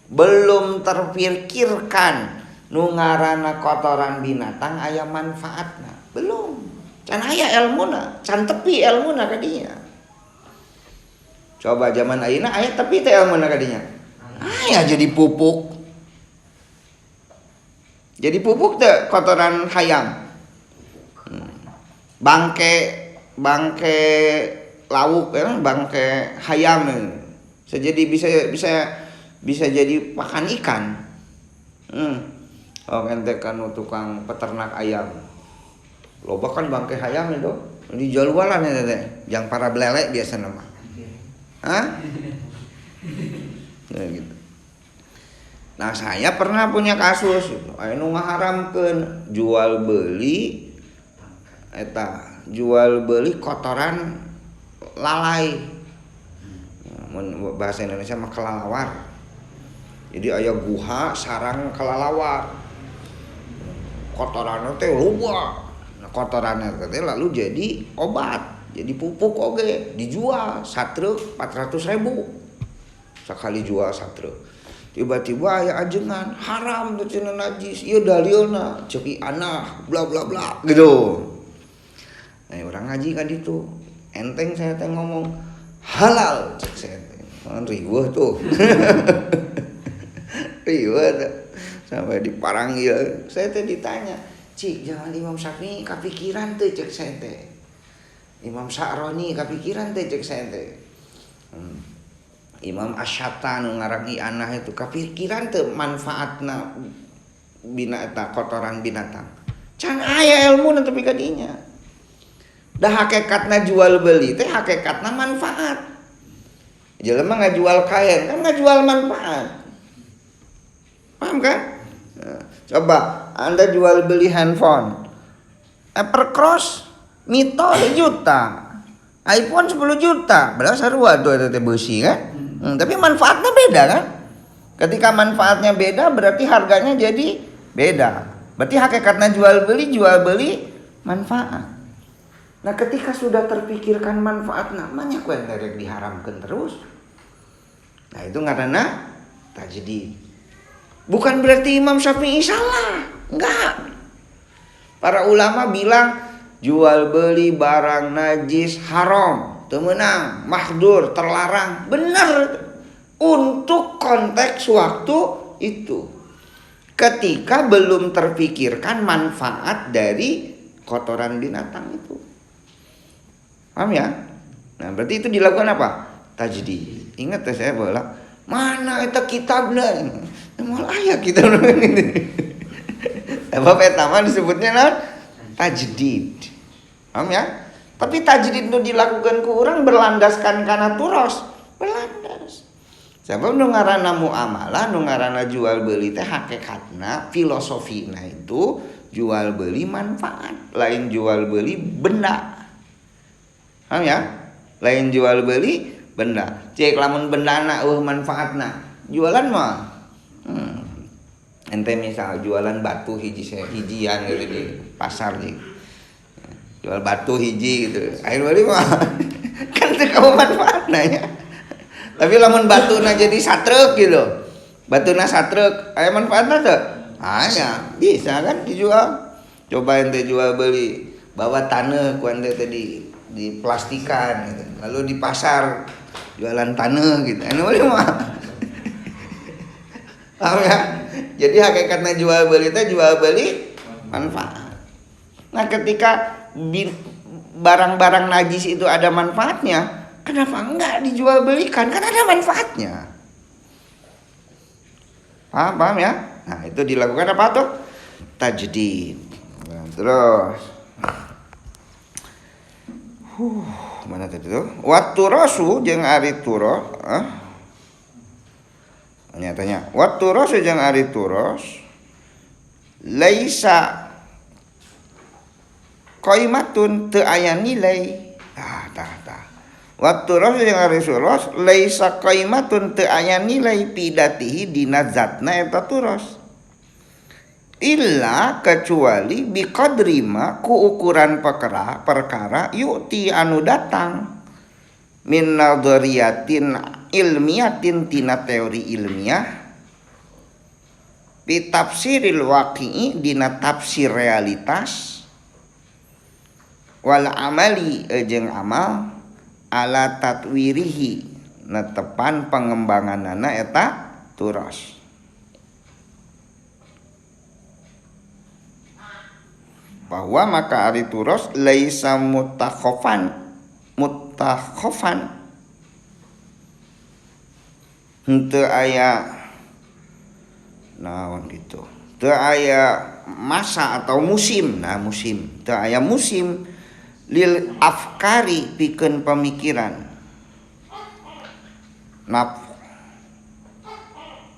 belum terpikirkan nu ngaranna kotoran binatang aya manfaatna. Belum. Can aya elmuna, can tepi elmuna ka dinya. Coba zaman ayeuna aya tepi teh elmuna ka dinya. Aya jadi pupuk. Jadi pupuk teh kotoran hayam. Bangke lauk ya, bangke hayam. Jadi bisa jadi pakan ikan. Oh ente kan tukang peternak ayam. Loba kan bangke hayam itu dijual-jualan ya teh. Yang para belelek biasa nama. Hah? Nah, gitu. Nah, saya pernah punya kasus anu ngaharamkeun jual beli kotoran lalai. Bahasa Indonesia mah kelalawar. Jadi aya guha sarang kelalawar. Kotoranna teh loba. Nah, kotoranna teh lalu jadi obat, jadi pupuk oge, dijual satruk 400.000. Sakali jual satruk. Tiba-tiba aya ajengan, haram teh cenah najis. Ieu dalilna ceuk anah bla bla bla gitu. Nah, orang ngaji kan itu. Enteng saya teh ngomong halal cek saya teh. Riweuh tuh. Riweuh sampai diparanggil. Saya teh ditanya, "Cik, jangan Imam Syafi'i kapikiran teh cek saya teh. Imam Sa'roni kapikiran teh cek saya teh. Imam Asy'atan ngarangi anah itu kapikiran teh manfaatna binatang kotoran binatang. Can aya ilmu tapi kadinya. Dah hakikatna jual beli teh hakikatna manfaat. Jelema ngajual kain kan ngajual manfaat. Paham kan? Nah, coba Anda jual beli handphone. Apple Cross Mito 1 juta. iPhone 10 juta. Padahal sarua tuh eta teh beusi kan? Tapi manfaatnya beda kan? Ketika manfaatnya beda berarti harganya jadi beda. Berarti hakikatnya jual beli manfaat. Nah, ketika sudah terpikirkan manfaatnya, namanya kue derek diharamkan terus. Nah, itu ngaranna tajdid. Bukan berarti Imam Syafi'i salah, enggak. Para ulama bilang jual beli barang najis haram, teu meunang, mahdur, terlarang. Benar untuk konteks waktu itu. Ketika belum terpikirkan manfaat dari kotoran binatang itu. Paham ya? Nah, berarti itu dilakukan apa? Tajdid. Ingat ya saya bilang, mana eta kitabna? Moal aya kitab ini. Sebab eta mah disebutnya naon? Tajdid. Paham ya? Tapi tajdid nu dilakukan ku urang berlandaskan kana turos, berlandas. Sebab nu ngaranna muamalah, nu ngaranna jual beli teh hakikatna filosofina itu jual beli manfaat, lain jual beli benda. Paham ya? Lain jual beli benda. Cek lamun bendana manfaatna. Jualan mah ente misal jualan batu hijian gitu di pasar gitu. Jual batu hiji gitu. Air beli mah kan teu kamu manfaatna ya. Tapi lamun batuna jadi satrek gitu. Batuna satrek, aya manfaatna teu? Aya, bisa kan dijual. Coba ente jual beli bawa taneuh ku ente tadi diplastikan gitu. Lalu di pasar jualan taneuh gitu. Anu mah. Paham ya? Jadi hakikatnya jual beli itu jual beli manfaat. Nah, ketika barang-barang najis itu ada manfaatnya, kenapa enggak dijual belikan? Kan ada manfaatnya. Paham ya? Nah, itu dilakukan apa tuh? Tajdid. Nah, terus mana tadi tuh? Waktu rasu jeung ari turo, nyatanya waktu rasu jeung ari turos laisa qaimatun teu aya nilai. Wa turas yang ari turas laisa qaimatun teu aya nilai pidatihi dina zatna eta turas. Illa kecuali biqadri ma ku ukuran perkara yu'ti anu datang min nadhariyatin ilmiyatin tina teori ilmiah bi tafsiril waqi'i dina tafsir realitas wal amali jeung amal ala tatwirihi netepan pengembanganana eta turas. Bahwa maka ari turas laisa mutakhofan henteu aya naon gitu, teu aya masa atau musim. Musim teu aya musim lil afkari pikeun pamikiran.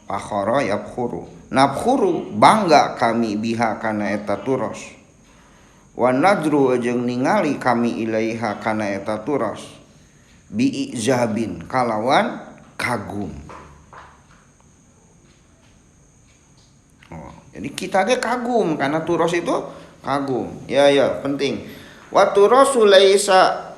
Fakhara yabkhuru nabkhuru bangga kami biha kana eta turas. Wa nadru jeung ningali kami ilaiha kana eta turas bi izabin kalawan kagum. Jadi kita ge kagum karena turas itu kagum. Ya penting. Wa turasu laisa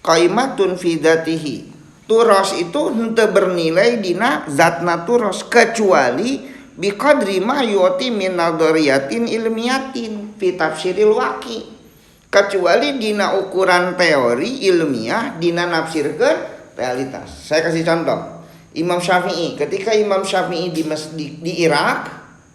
qaimatun fi dzatihi. Turas itu henteu bernilai dina zatna turas kecuali biqadri ma yu'ti min nadhariyatin ilmiyatin fi tafsiril waqi, kecuali dina ukuran teori ilmiah dina nafsirkeun realitas. Saya kasih contoh. Imam Syafi'i, ketika Imam Syafi'i di Irak,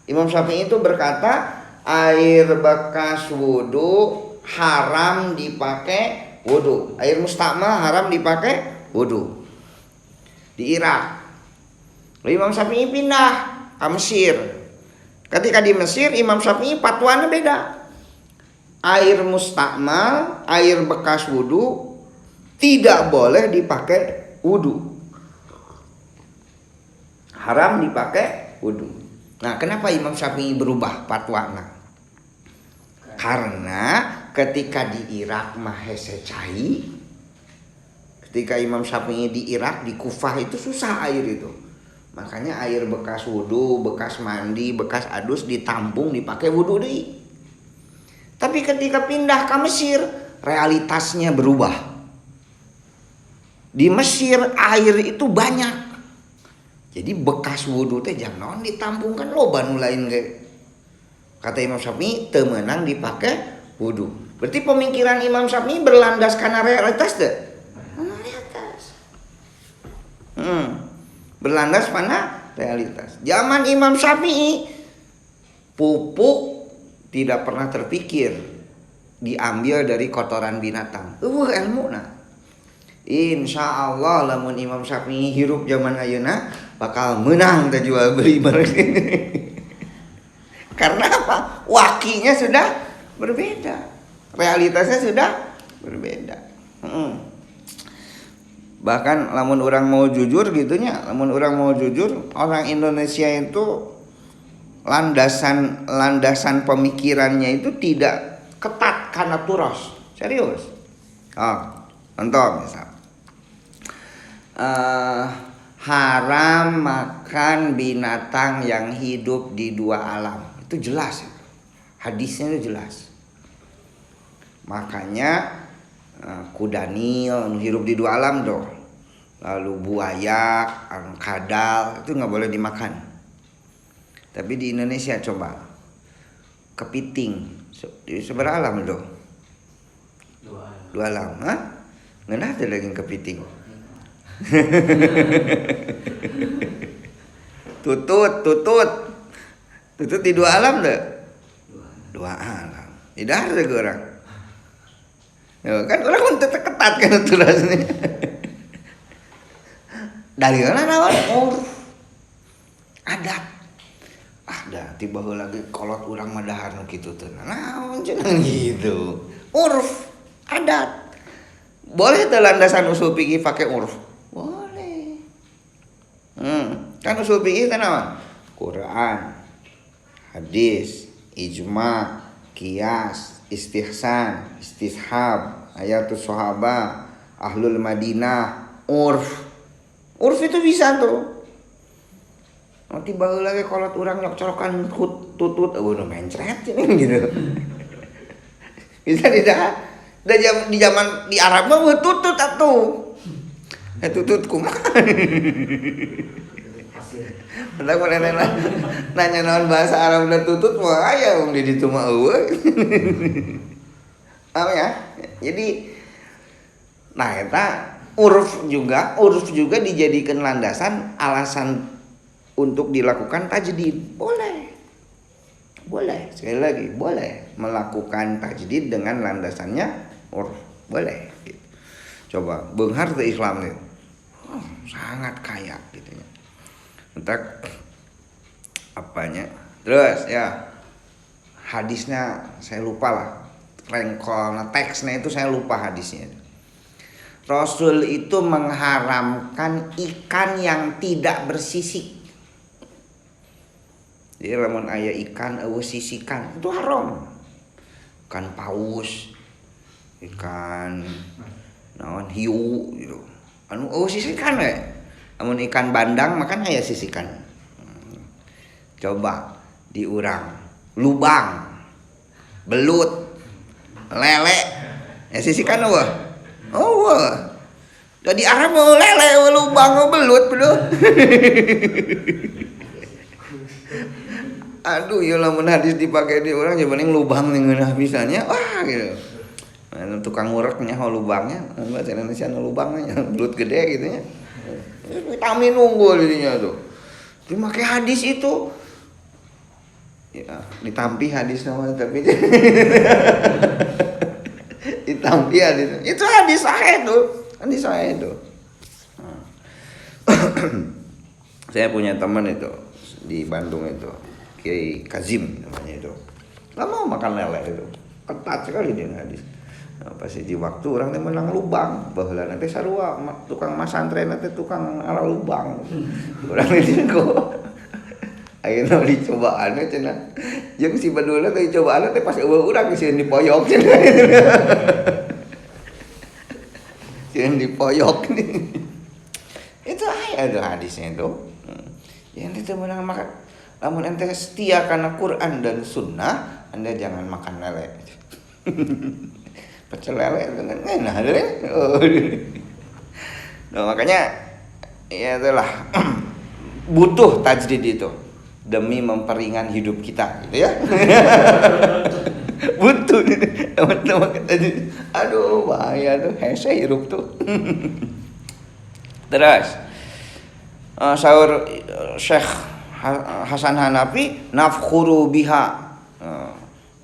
Imam Syafi'i itu berkata air bekas wudu haram dipakai wudu, air mustakmal haram dipakai wudu di Irak. Imam Syafi'i pindah ke Mesir. Ketika di Mesir Imam Syafi'i fatwanya beda. Air mustakmal, air bekas wudu tidak boleh dipakai wudu. Haram dipakai wudu. Nah, kenapa Imam Syafi'i berubah fatwana? Karena ketika di Irak mah hese cai. Ketika Imam Syafi'i di Irak di Kufah itu susah air itu. Makanya air bekas wudu, bekas mandi, bekas adus ditampung dipakai wudu deui. Tapi ketika pindah ke Mesir, realitasnya berubah. Di Mesir air itu banyak. Jadi bekas wudu teh jangan ditampungkan loba nu lain ge. Kata Imam Syafi'i teu meunang dipakai wudu. Berarti pemikiran Imam Syafi'i berlandas karena realitas teh? Realitas. Berlandas pada realitas. Zaman Imam Syafi'i pupuk tidak pernah terpikir diambil dari kotoran binatang. Ilmu nah. Insya Allah lamun Imam Syafi'i hirup zaman ayeuna bakal menang teh jual beli bareng. Karena apa? Wakinya sudah berbeda. Realitasnya sudah berbeda. Bahkan lamun orang mau jujur gitunya, lamun orang mau jujur, orang Indonesia itu landasan pemikirannya itu tidak ketat karena turas. Serius. Contoh misal haram makan binatang yang hidup di dua alam. Itu jelas. Hadisnya itu jelas. Makanya kuda Nil hidup di dua alam dong. Lalu buaya, kadal itu nggak boleh dimakan. Tapi di Indonesia coba kepiting di seberapa alam dong? Dua alam, ngenah tuh daging kepiting. tutut di dua alam deh. Dua alam. Tidak ada orang. Ya, kan orang untuk ketat kan aturannya. Dari mana nawan? Adat. Dah tiba lagi kolot urang madahar nu kitu teh. Naon cenah gitu. Urf, adat. Boleh teh landasan usul fikih pakai urf? Boleh. Kan usul fikih teh naon? Quran, hadis, ijma, qiyas, istihsan, istishab, ayatus sahabah, ahlul Madinah, urf. Urf itu bisa tuh. Nanti baheula lagi kolot urang nyok colokan tutut, nu mencret gitu. Bisa tidak? Di zaman di Arab mah tutut atuh. Tutut kumaha? Entah mana nanya naon bahasa Arab udah tutut mah aya wong di ditu mah eueuh. Apa ya? Jadi nah eta urf juga dijadikan landasan alasan untuk dilakukan tajdid. Boleh, sekali lagi boleh melakukan tajdid dengan landasannya urf, boleh gitu. Coba beunghar teu Islam nih. Sangat kaya gitu ya. Entar apanya? Terus ya hadisnya saya lupa lah. Rengkolna teksnya itu saya lupa hadisnya. Rasul itu mengharamkan ikan yang tidak bersisik. Jadi lamun aya ikan eueuh sisikan itu haram. Ikan paus, ikan naon hiu gitu. Anu eueuh sisikan we. Lamun ikan bandang makan aya sisikan. Coba diurang. Lubang, belut, lele. Ya sisikan eueuh. Oh, jadi Arab mau lele, lubang, belut, belut. Aduh, ya lamun hadis dipakai di orang ya paling lubang nih ngeunah bisanya. Wah, gitu. Nah, tukang ngureknya lubangnya, bahasa Indonesia lubangnya, belut gede gitu nya. Vitamin unggul jadinya tuh. Dipakai hadis itu. Ya, ditampi hadis namanya tapi ditampi hadis. Itu hadis sahih tuh. Hadis sahih tuh. Saya punya teman itu di Bandung itu. Kiai Kazim namanya itu. Gak mau makan lele itu. Ketat sekali dia hadis. Nah, pas di waktu orang teh menang lubang, baheula nanti sarua tukang masantren nanti tukang ala lubang. Urang di digo. Ayeuna dicobaan we cenah. Jeung si badulla teh cobaan teh pas eueuh urang sieun dipoyok cenah. Sieun dipoyok nih. Itu ada hadisnya itu. Yang itu menang makan. Namun ente setia karena Quran dan Sunnah, Anda jangan makan lele. Pecel lele dengan enak lele. Nah, makanya ya itulah butuh tajdid itu demi memperingan hidup kita, gitu ya. Butuh teman-teman tajdid. Aduh bahaya tuh, hese hirup tuh. Terus sahur Syekh Hasan Hanafi, nafkhuru biha,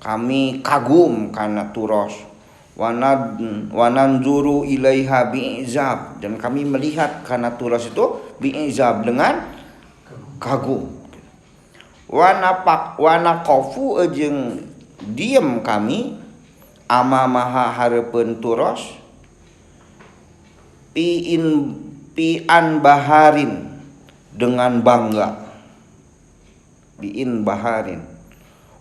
kami kagum karena turos, wananzuru ilaiha bi'izab, dan kami melihat karena turos itu bi'izab dengan kagum. Wanaqafu jeung diem kami amamaha hareupeun turos pi'an baharin dengan bangga. Bi'in baharin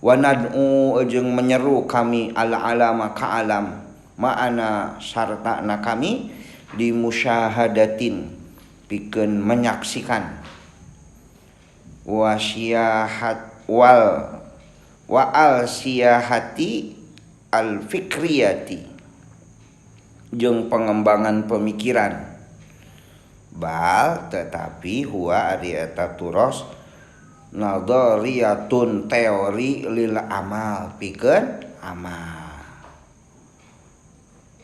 wa nad'u jeung menyeru kami al-alama ka alam ma'ana sartana kami di musyahadatin pikeun menyaksikan wa syiahat wa al siyahati al fikriyati jeung pengembangan pemikiran bal tetapi huwa ari eta turos nadhariyatun teori lil amal pikeun amal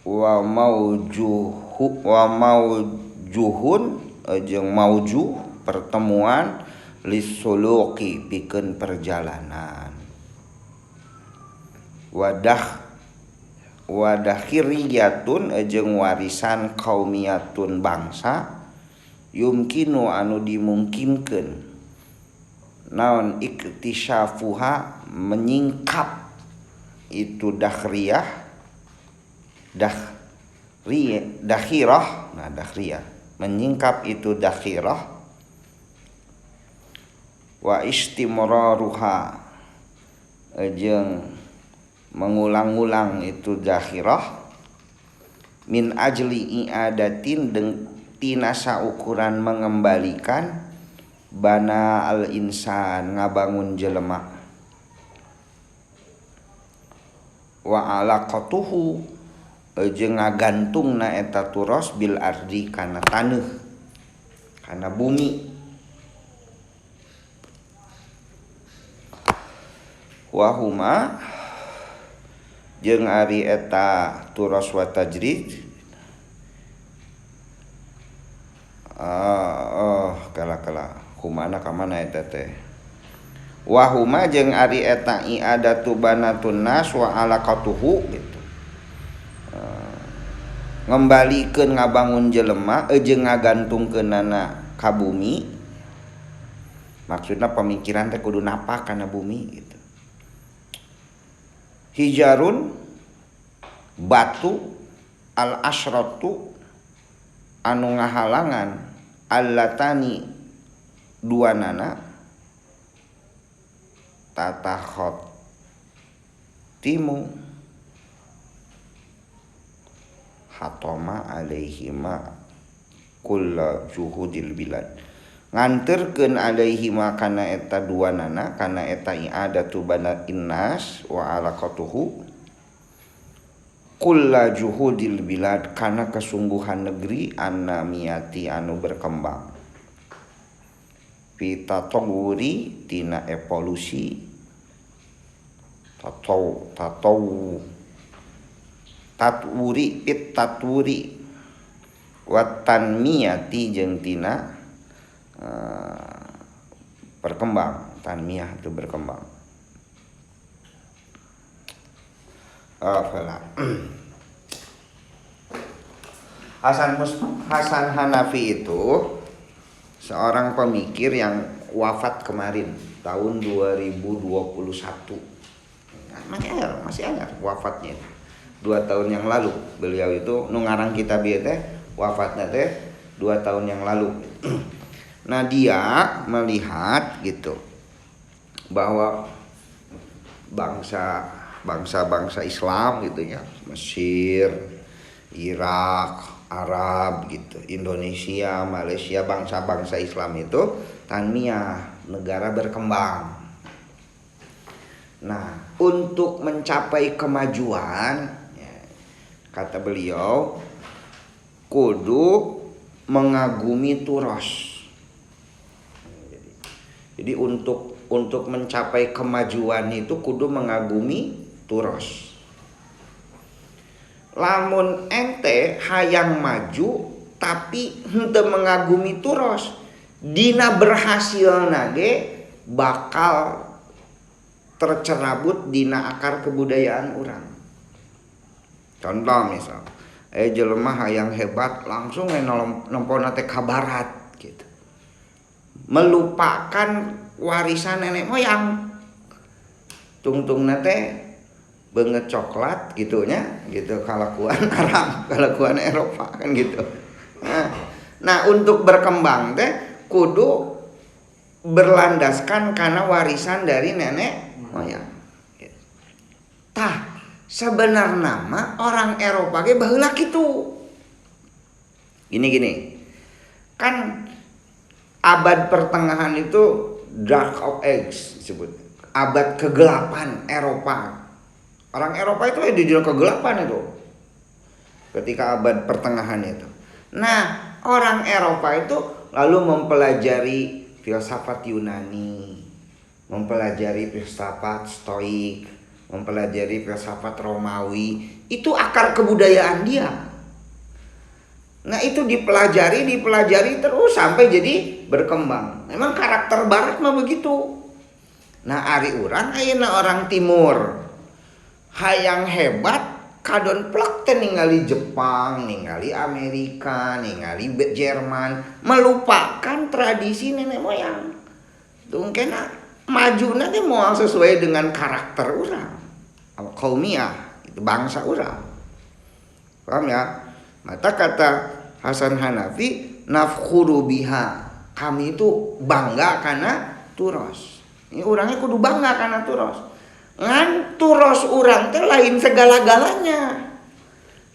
wa maujuhun jeung maujuh pertemuan lisuluki pikeun perjalanan wadakhiriyatun jeung warisan kaumiyatun bangsa yumkinu anu dimungkinkeun naon iktisyafuha menyingkap itu dakhirah menyingkap itu dakhirah wa istimraruha jeung mengulang-ulang itu zakhirah min ajli i'adatin tina saukuran mengembalikan bana al insan ngabangun jelema wa alaqatuhu jeung ngagantungna eta turos bil ardi kana taneuh kana bumi wa huma jeung ari eta turos wa tajrid kala humana ka mana eta teh wa huma jeung ari eta i'adatu banatun nas wa alaqatuhu gitu ngembalikeun ngabangun jelema jeung ngagantungkeunana ka bumi maksudna pemikiran teh kudu napak kana bumi gitu hijarun batu al asyratu anu ngahalangan allatani duanana tatakhot timu hatoma alaihima kulla juhudil bilad nganterkeun alaihima kana eta duanana kana eta i'adatu banat innas wa alaqatuhu kulla juhudil bilad kana kesungguhan negeri annamiyati anu berkembang pita tawuri tina evolusi tatwuri pit tatwuri watan miyati jeung tina berkembang tanmiyah itu berkembang Hasan Hanafi itu seorang pemikir yang wafat kemarin tahun 2021 masih anyar wafatnya 2 tahun yang lalu beliau itu nu ngarang kitab ieu teh wafatnya teh 2 tahun yang lalu. Nah dia melihat gitu bahwa bangsa Islam gitu ya, Mesir, Irak, Arab gitu, Indonesia, Malaysia, bangsa-bangsa Islam itu tanmiyah, negara berkembang. Nah, untuk mencapai kemajuan ya, kata beliau kudu mengagumi turos. Jadi untuk mencapai kemajuan itu kudu mengagumi turos. Lamun ente hayang maju tapi henteu mengagumi turos, dina berhasilna ge bakal tercerabut dina akar kebudayaan urang. Contoh misal, jelema hayang hebat langsung nempona teh ka barat gitu. Melupakan warisan nenek moyang. Tungtungna teh beungeut coklat gitunya gitu, kalakuan Arab, kalakuan Eropa kan gitu. Nah untuk berkembang teh kudu berlandaskan karena warisan dari nenek moyang. Tah sebenarnya nama orang Eropa ge baheula kitu. Gini. Kan abad pertengahan itu Dark of Age disebut. Abad kegelapan Eropa. Orang Eropa itu di dalam kegelapan itu. Ketika abad pertengahan itu. Nah, orang Eropa itu lalu mempelajari filsafat Yunani, mempelajari filsafat Stoik, mempelajari filsafat Romawi. Itu akar kebudayaan dia. Nah, itu dipelajari terus sampai jadi berkembang. Memang karakter barat mah begitu. Nah, ari urang ayeuna orang timur hayang hebat kadon plek teh ningali Jepang, ningali Amerika, ningali Jerman, melupakan tradisi nenek moyang. Tungkena majuna teh moal sesuai dengan karakter urang. Qaumiyah, itu bangsa urang. Paham ya? Mata kata Hasan Hanafi, nafkhuru biha. Kami itu bangga karena turos. Ini orangnya kudu bangga karena turos. Ngan turos urang teh lain segala-galanya.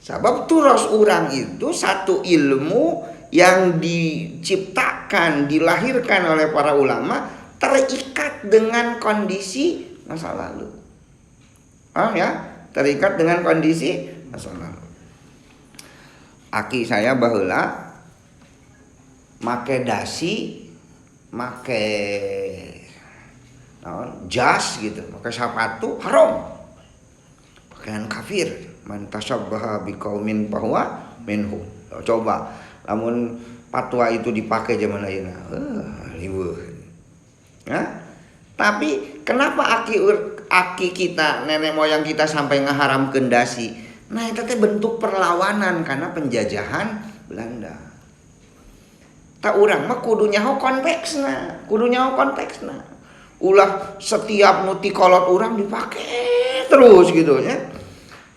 Sabab turos urang itu satu ilmu yang diciptakan, dilahirkan oleh para ulama, terikat dengan kondisi masa lalu. Paham ya? Terikat dengan kondisi masa lalu. Aki saya baheula make dasi, make jas gitu, pakai sepatu haram. Pakaian kafir. Man tasabbaha biqaumin fahuwa minhum. Coba lamun fatwa itu dipakai zaman ayeuna. Riweuh. Ya? Tapi kenapa aki kita, nenek moyang kita sampai ngaharamkeun dasi? Nah, itu teh bentuk perlawanan karena penjajahan Belanda. Tak urang mah kudu nyaho konteksna, ulah setiap nu ti kolot urang dipake terus gitu ya.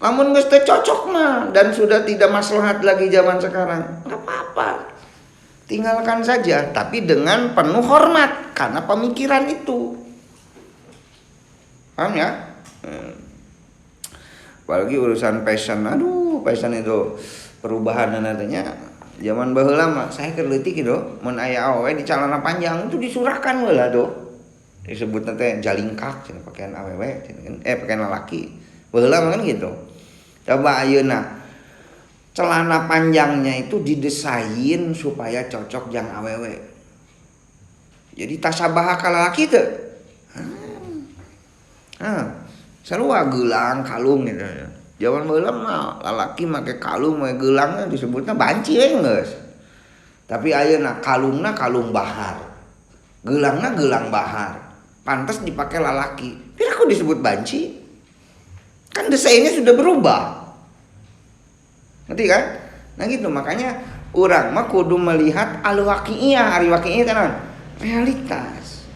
Lamun geus teu cocok mah dan sudah tidak maslahat lagi zaman sekarang, enggak apa-apa. Tinggalkan saja, tapi dengan penuh hormat karena pemikiran itu. Paham ya? Apalagi urusan fashion, fashion itu perubahan nantinya. Zaman baheula mah saya keur leutik gitu, mun aya awewe di celana panjang itu disurahkan heula tuh. Disebutna teh jalingkak cenah pakaian awewe, pakaian lelaki. Baheula mah kan gitu. Coba ayeuna celana panjangnya itu didesain supaya cocok jang awewe. Jadi tasabaha ka lalaki teu. Sarua geulang kalung gitu. Zaman baheula mah lalaki make kalung make geulangna disebutna banci we geus. Tapi ayeuna kalungna kalung bahar. Geulangna geulang bahar. Pantes dipakai lalaki. Tapi kok disebut banci? Kan desainnya sudah berubah. Ngerti kan? Nah gitu, makanya urang mah kudu melihat al-waqi'iyah, ari waqi'iyah tenan, realitas.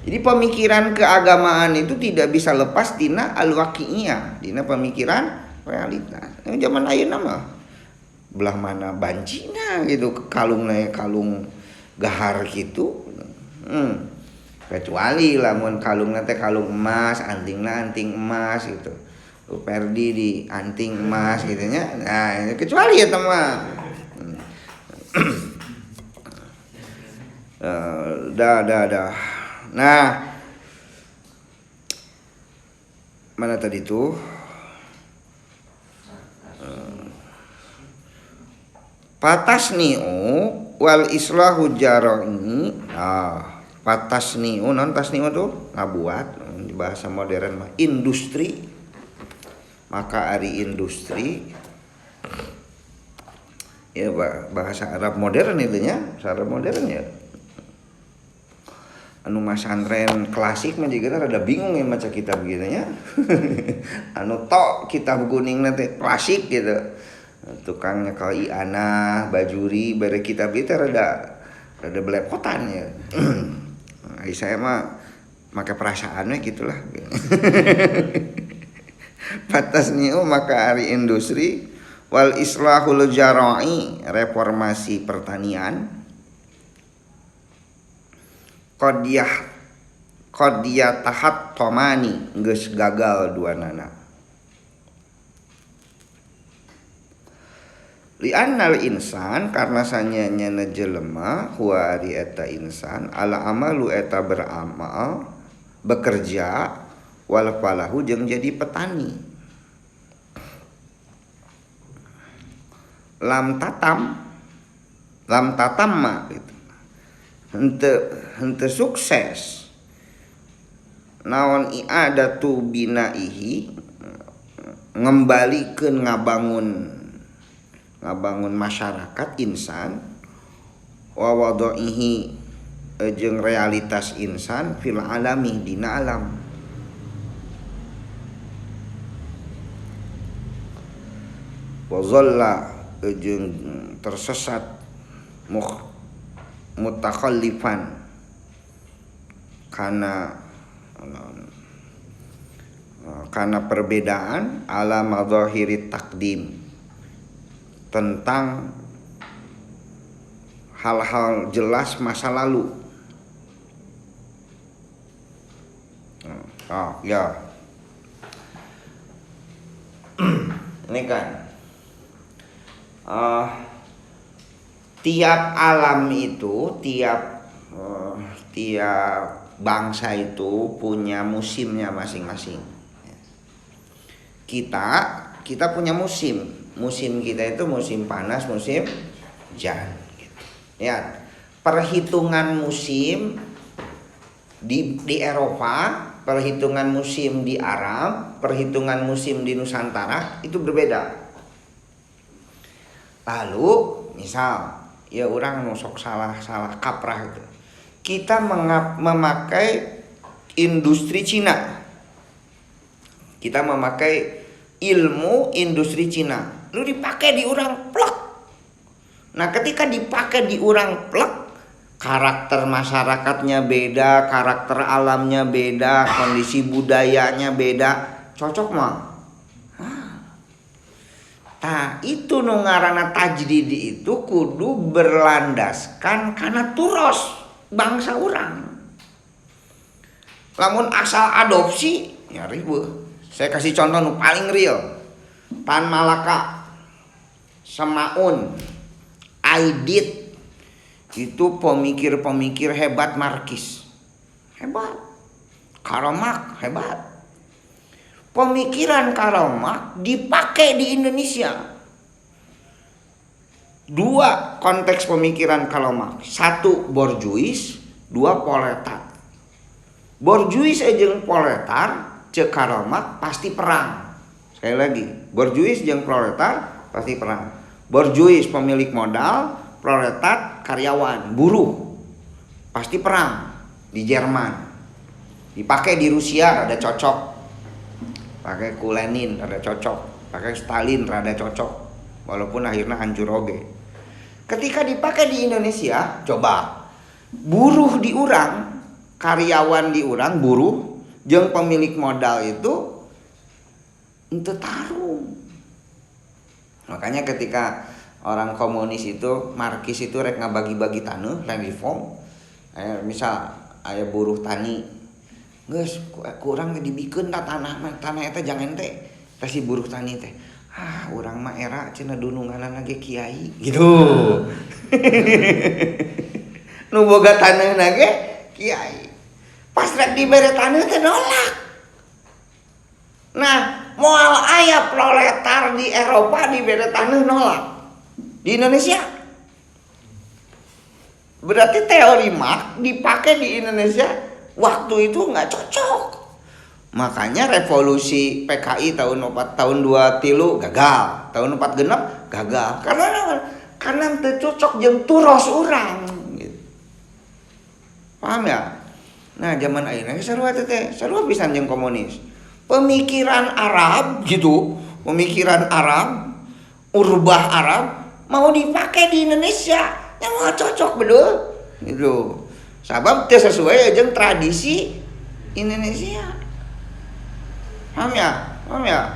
Jadi pemikiran keagamaan itu tidak bisa lepas dina al-waqi'iyah, dina pemikiran realitas. Zaman ayeuna mah belah mana bancina gitu, kalungna kalung gahar gitu. Kecuali lamun kalungna teh kalung emas, antingna anting emas gitu. Perdi di anting emas gitu nya. Nah, kecuali ya teman. Dah. Nah, mana tadi tuh? Patasni'u wal islahu jar'i. Patasni'u, non tasni'u tuh ngabuat, bahasa modern mah industri. Maka ari industri ya bahasa Arab modern itu nya, bahasa Arab modern ya. Anu masantren klasik mah juga rada bingung ya maca kitab gitu nya. Anu tok kitab kuning nanti klasik gitu. Tukangnya kali ana bajuri bare kitab itu rada belepotan ya. Saya mah make perasaannya gitulah. Patasni'u maka ari industri wal islahul jar'i reformasi pertanian qadiyah tahat tomani geus gagal duanana li annal insan karena sanyanya jelema huwa ari eta insan ala amalu eta beramal bekerja wal falahu jeung jadi petani. Lam tatam mah gitu. Henteu sukses. Naon i'adatu binaihi ngembalikeun ngabangun masyarakat insan wa wadaihi jeung realitas insan fil alami dina alam. Wa zalla jeung tersesat mutakhallifan karena perbedaan ala madzahiri takdim tentang hal-hal jelas masa lalu. Ya Ini kan tiap alam itu, tiap bangsa itu punya musimnya masing-masing. Kita punya musim. Musim kita itu musim panas, musim hujan. Ya, perhitungan musim di Eropa, perhitungan musim di Arab, perhitungan musim di Nusantara itu berbeda. Lalu misal ya orang nusok salah kaprah itu. Kita memakai industri Cina. Kita memakai ilmu industri Cina. Lu dipakai di orang plek. Nah, ketika dipakai di orang plek, karakter masyarakatnya beda, karakter alamnya beda, kondisi budayanya beda. Cocok mah? Nah, itu nu ngaranna tajdid itu kudu berlandaskan karena turos bangsa orang. Lamun asal adopsi ya ribu. Saya kasih contoh nu paling real. Tan Malaka, Semaun, Aidit itu pemikir-pemikir hebat Markis. Hebat. Karl Marx hebat. Pemikiran Karl Marx dipakai di Indonesia. Dua konteks pemikiran Karl Marx. Satu borjuis, dua proletar. Borjuis jeung proletar cek Karl Marx pasti perang. Sekali lagi, borjuis jeung proletar pasti perang. Borjuis pemilik modal, proletar karyawan, buruh. Pasti perang di Jerman. Dipakai di Rusia ada cocok. Pakai ku Lenin rada cocok, pakai Stalin rada cocok, walaupun akhirnya hancur oge. Ketika dipakai di Indonesia, coba buruh diurang, karyawan diurang, buruh jeung pemilik modal itu ente tarung. Makanya ketika orang komunis itu, Markis itu rek ngabagi-bagi tanah, reform. Misal aya buruh tani, geus kurang dibikeun tanah eta jangan teh si buruh tani teh. Urang mah era cenah dununganna ge kiai gitu. Nu boga taneuhna ge kiai. Pas rek dibere taneuh teh nolak. Nah, moal aya proletar di Eropa dibere taneuh nolak. Di Indonesia berarti teori Marx dipakai di Indonesia waktu itu nggak cocok. Makanya revolusi PKI tahun 23 gagal, tahun 46 gagal. Karena teu cocok jeung turos urang gitu. Paham ya? Nah, zaman ayeuna sarua teh, sarua pisan jeung komunis. Pemikiran Arab gitu, pemikiran Arab, urbah Arab mau dipakai di Indonesia, yang mau cocok betul gitu. Sabab teu sesuai jeung tradisi Indonesia. Paham ya?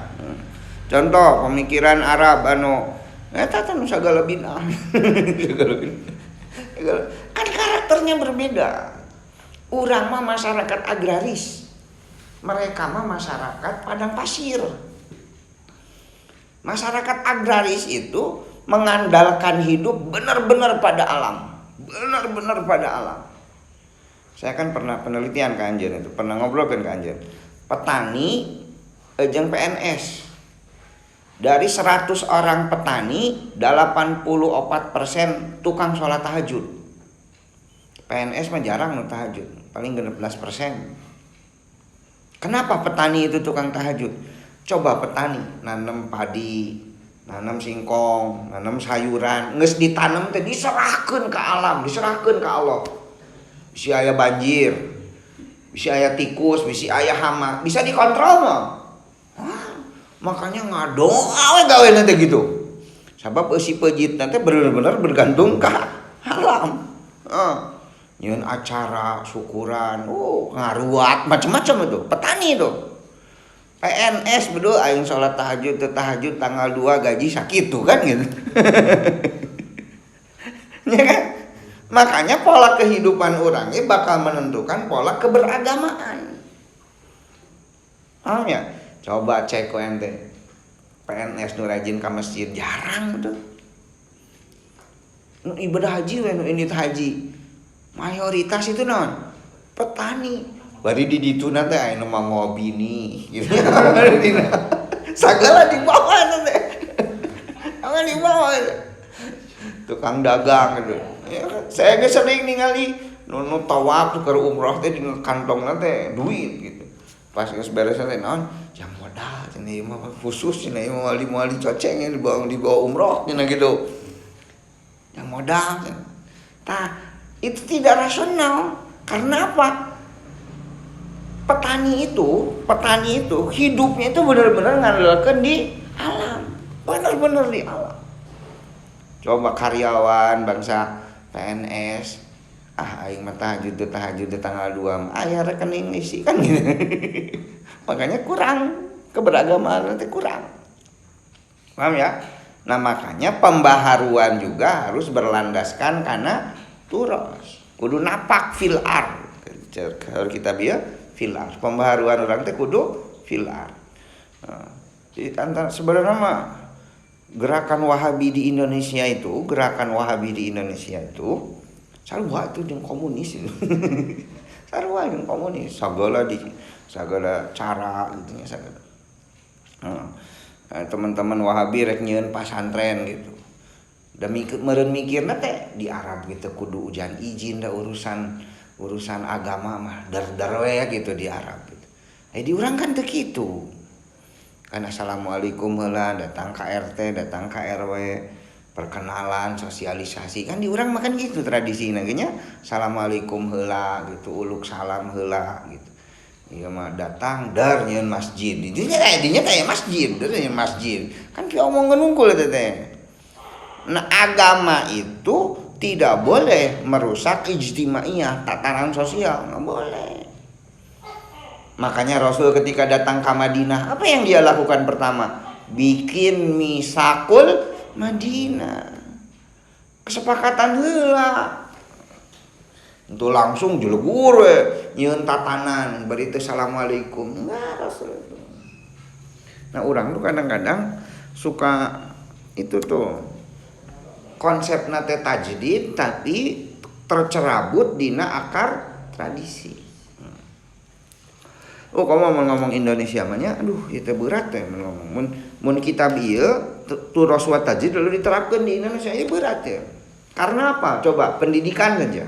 Contoh pemikiran Arab eta teh nu sagala bid'ah. Kan karakternya berbeda. Urang mah masyarakat agraris. Mereka mah masyarakat padang pasir. Masyarakat agraris itu mengandalkan hidup benar-benar pada alam. Benar-benar pada alam. Saya kan pernah penelitian ke Anjeun itu, pernah ngobrol kan ke Anjeun. Petani jeung PNS. Dari 100 orang petani, 84% tukang sholat tahajud. PNS mah jarang nu tahajud, paling 16%. Kenapa petani itu tukang tahajud? Coba petani nanam padi, nanam singkong, nanam sayuran, geus ditanam teh diserahkeun ke alam, diserahkeun ke Allah. Bisi aya banjir, bisi aya tikus, bisi aya hama, bisa dikontrol mah. Makanya ngadoa we gaweuna teh gitu. Sabab eusi peujitna teh bener-bener bergantung ka alam. Nyeun acara syukuran, ngaruat macam-macam itu. Petani itu. PNS bedo aing salat tahajud tanggal 2 gaji sakitu kan gitu. Ya kan? Makanya pola kehidupan orangnya bakal menentukan pola keberagamaan. Paham ya? Coba cek ku ente. PNS nu rajin ka masjid jarang tuh. Nu ibadah haji we nu ini haji. Mayoritas itu non petani. Bari di ditu teh aya nu mah bini gitu. Sagala di bawah teh. Angin di bawah. Tukang dagang gitu. Ya, saya ge sering ningali nu tawaf ke umroh teh di kantongna teh duit gitu. Pas geus beres teh naon? Jam modal cenah ieu mah khusus cenah ieu wali-wali coceng dibawa umroh cenah gitu. Yang modal. Tah, itu tidak rasional. Karena apa? Petani itu hidupnya itu benar-benar ngandalkeun di alam. Benar-benar di alam. Coba karyawan bangsa PNS, aing mah tahajud tanggal 2 aya rekening isi kan gitu. Makanya kurang keberagamaan nanti kurang. Paham ya? Nah makanya pembaharuan juga harus berlandaskan karena turos. Kudu napak fil ard. Kalau kita biar fil ard. Pembaharuan orang teh kudu fil ard. Nah, antara sebenarnya mah gerakan Wahabi di Indonesia itu sarua itu jeung komunis itu. Sarua jeung komunis, sagala cara gitu ya sagala. Teman-teman Wahabi rek nyieun pasantren gitu. Da meureun mikirna teh di Arab gitu kudu ujian izin da urusan agama mah dar we gitu di Arab gitu. Di urang kan teu kitu. Kan assalamualaikum heula datang ka RT, datang ka RW, perkenalan, sosialisasi. Kan di urang mah kan gitu tradisina ge nya. Assalamualaikum heula gitu, uluk salam heula gitu. Ieu mah datang dar nyieun masjid. Dinya teh masjid, dar nyieun masjid. Kan ki omongkeun unggul eta teh. Nah, agama itu tidak boleh merusak ijtimaiyah, tatanan sosial, enggak boleh. Makanya Rasul ketika datang ke Madinah, apa yang dia lakukan pertama? Bikin misakul Madinah. Kesepakatan heula. Itu langsung jelegur we nyieun tatanan, bari teh assalamualaikum. Enggak Rasul. Nah, orang tuh kadang-kadang suka itu tuh konsepna teh tajdid tapi tercerabut dina akar tradisi. Oh, kamu mau ngomong Indonesia mah nya aduh ieu teh berat teh ngomong. Mun kitab ieu turos wa tajdid lalu diterapkeun di Indonesia ieu berat ya. Karena apa? Coba pendidikan saja.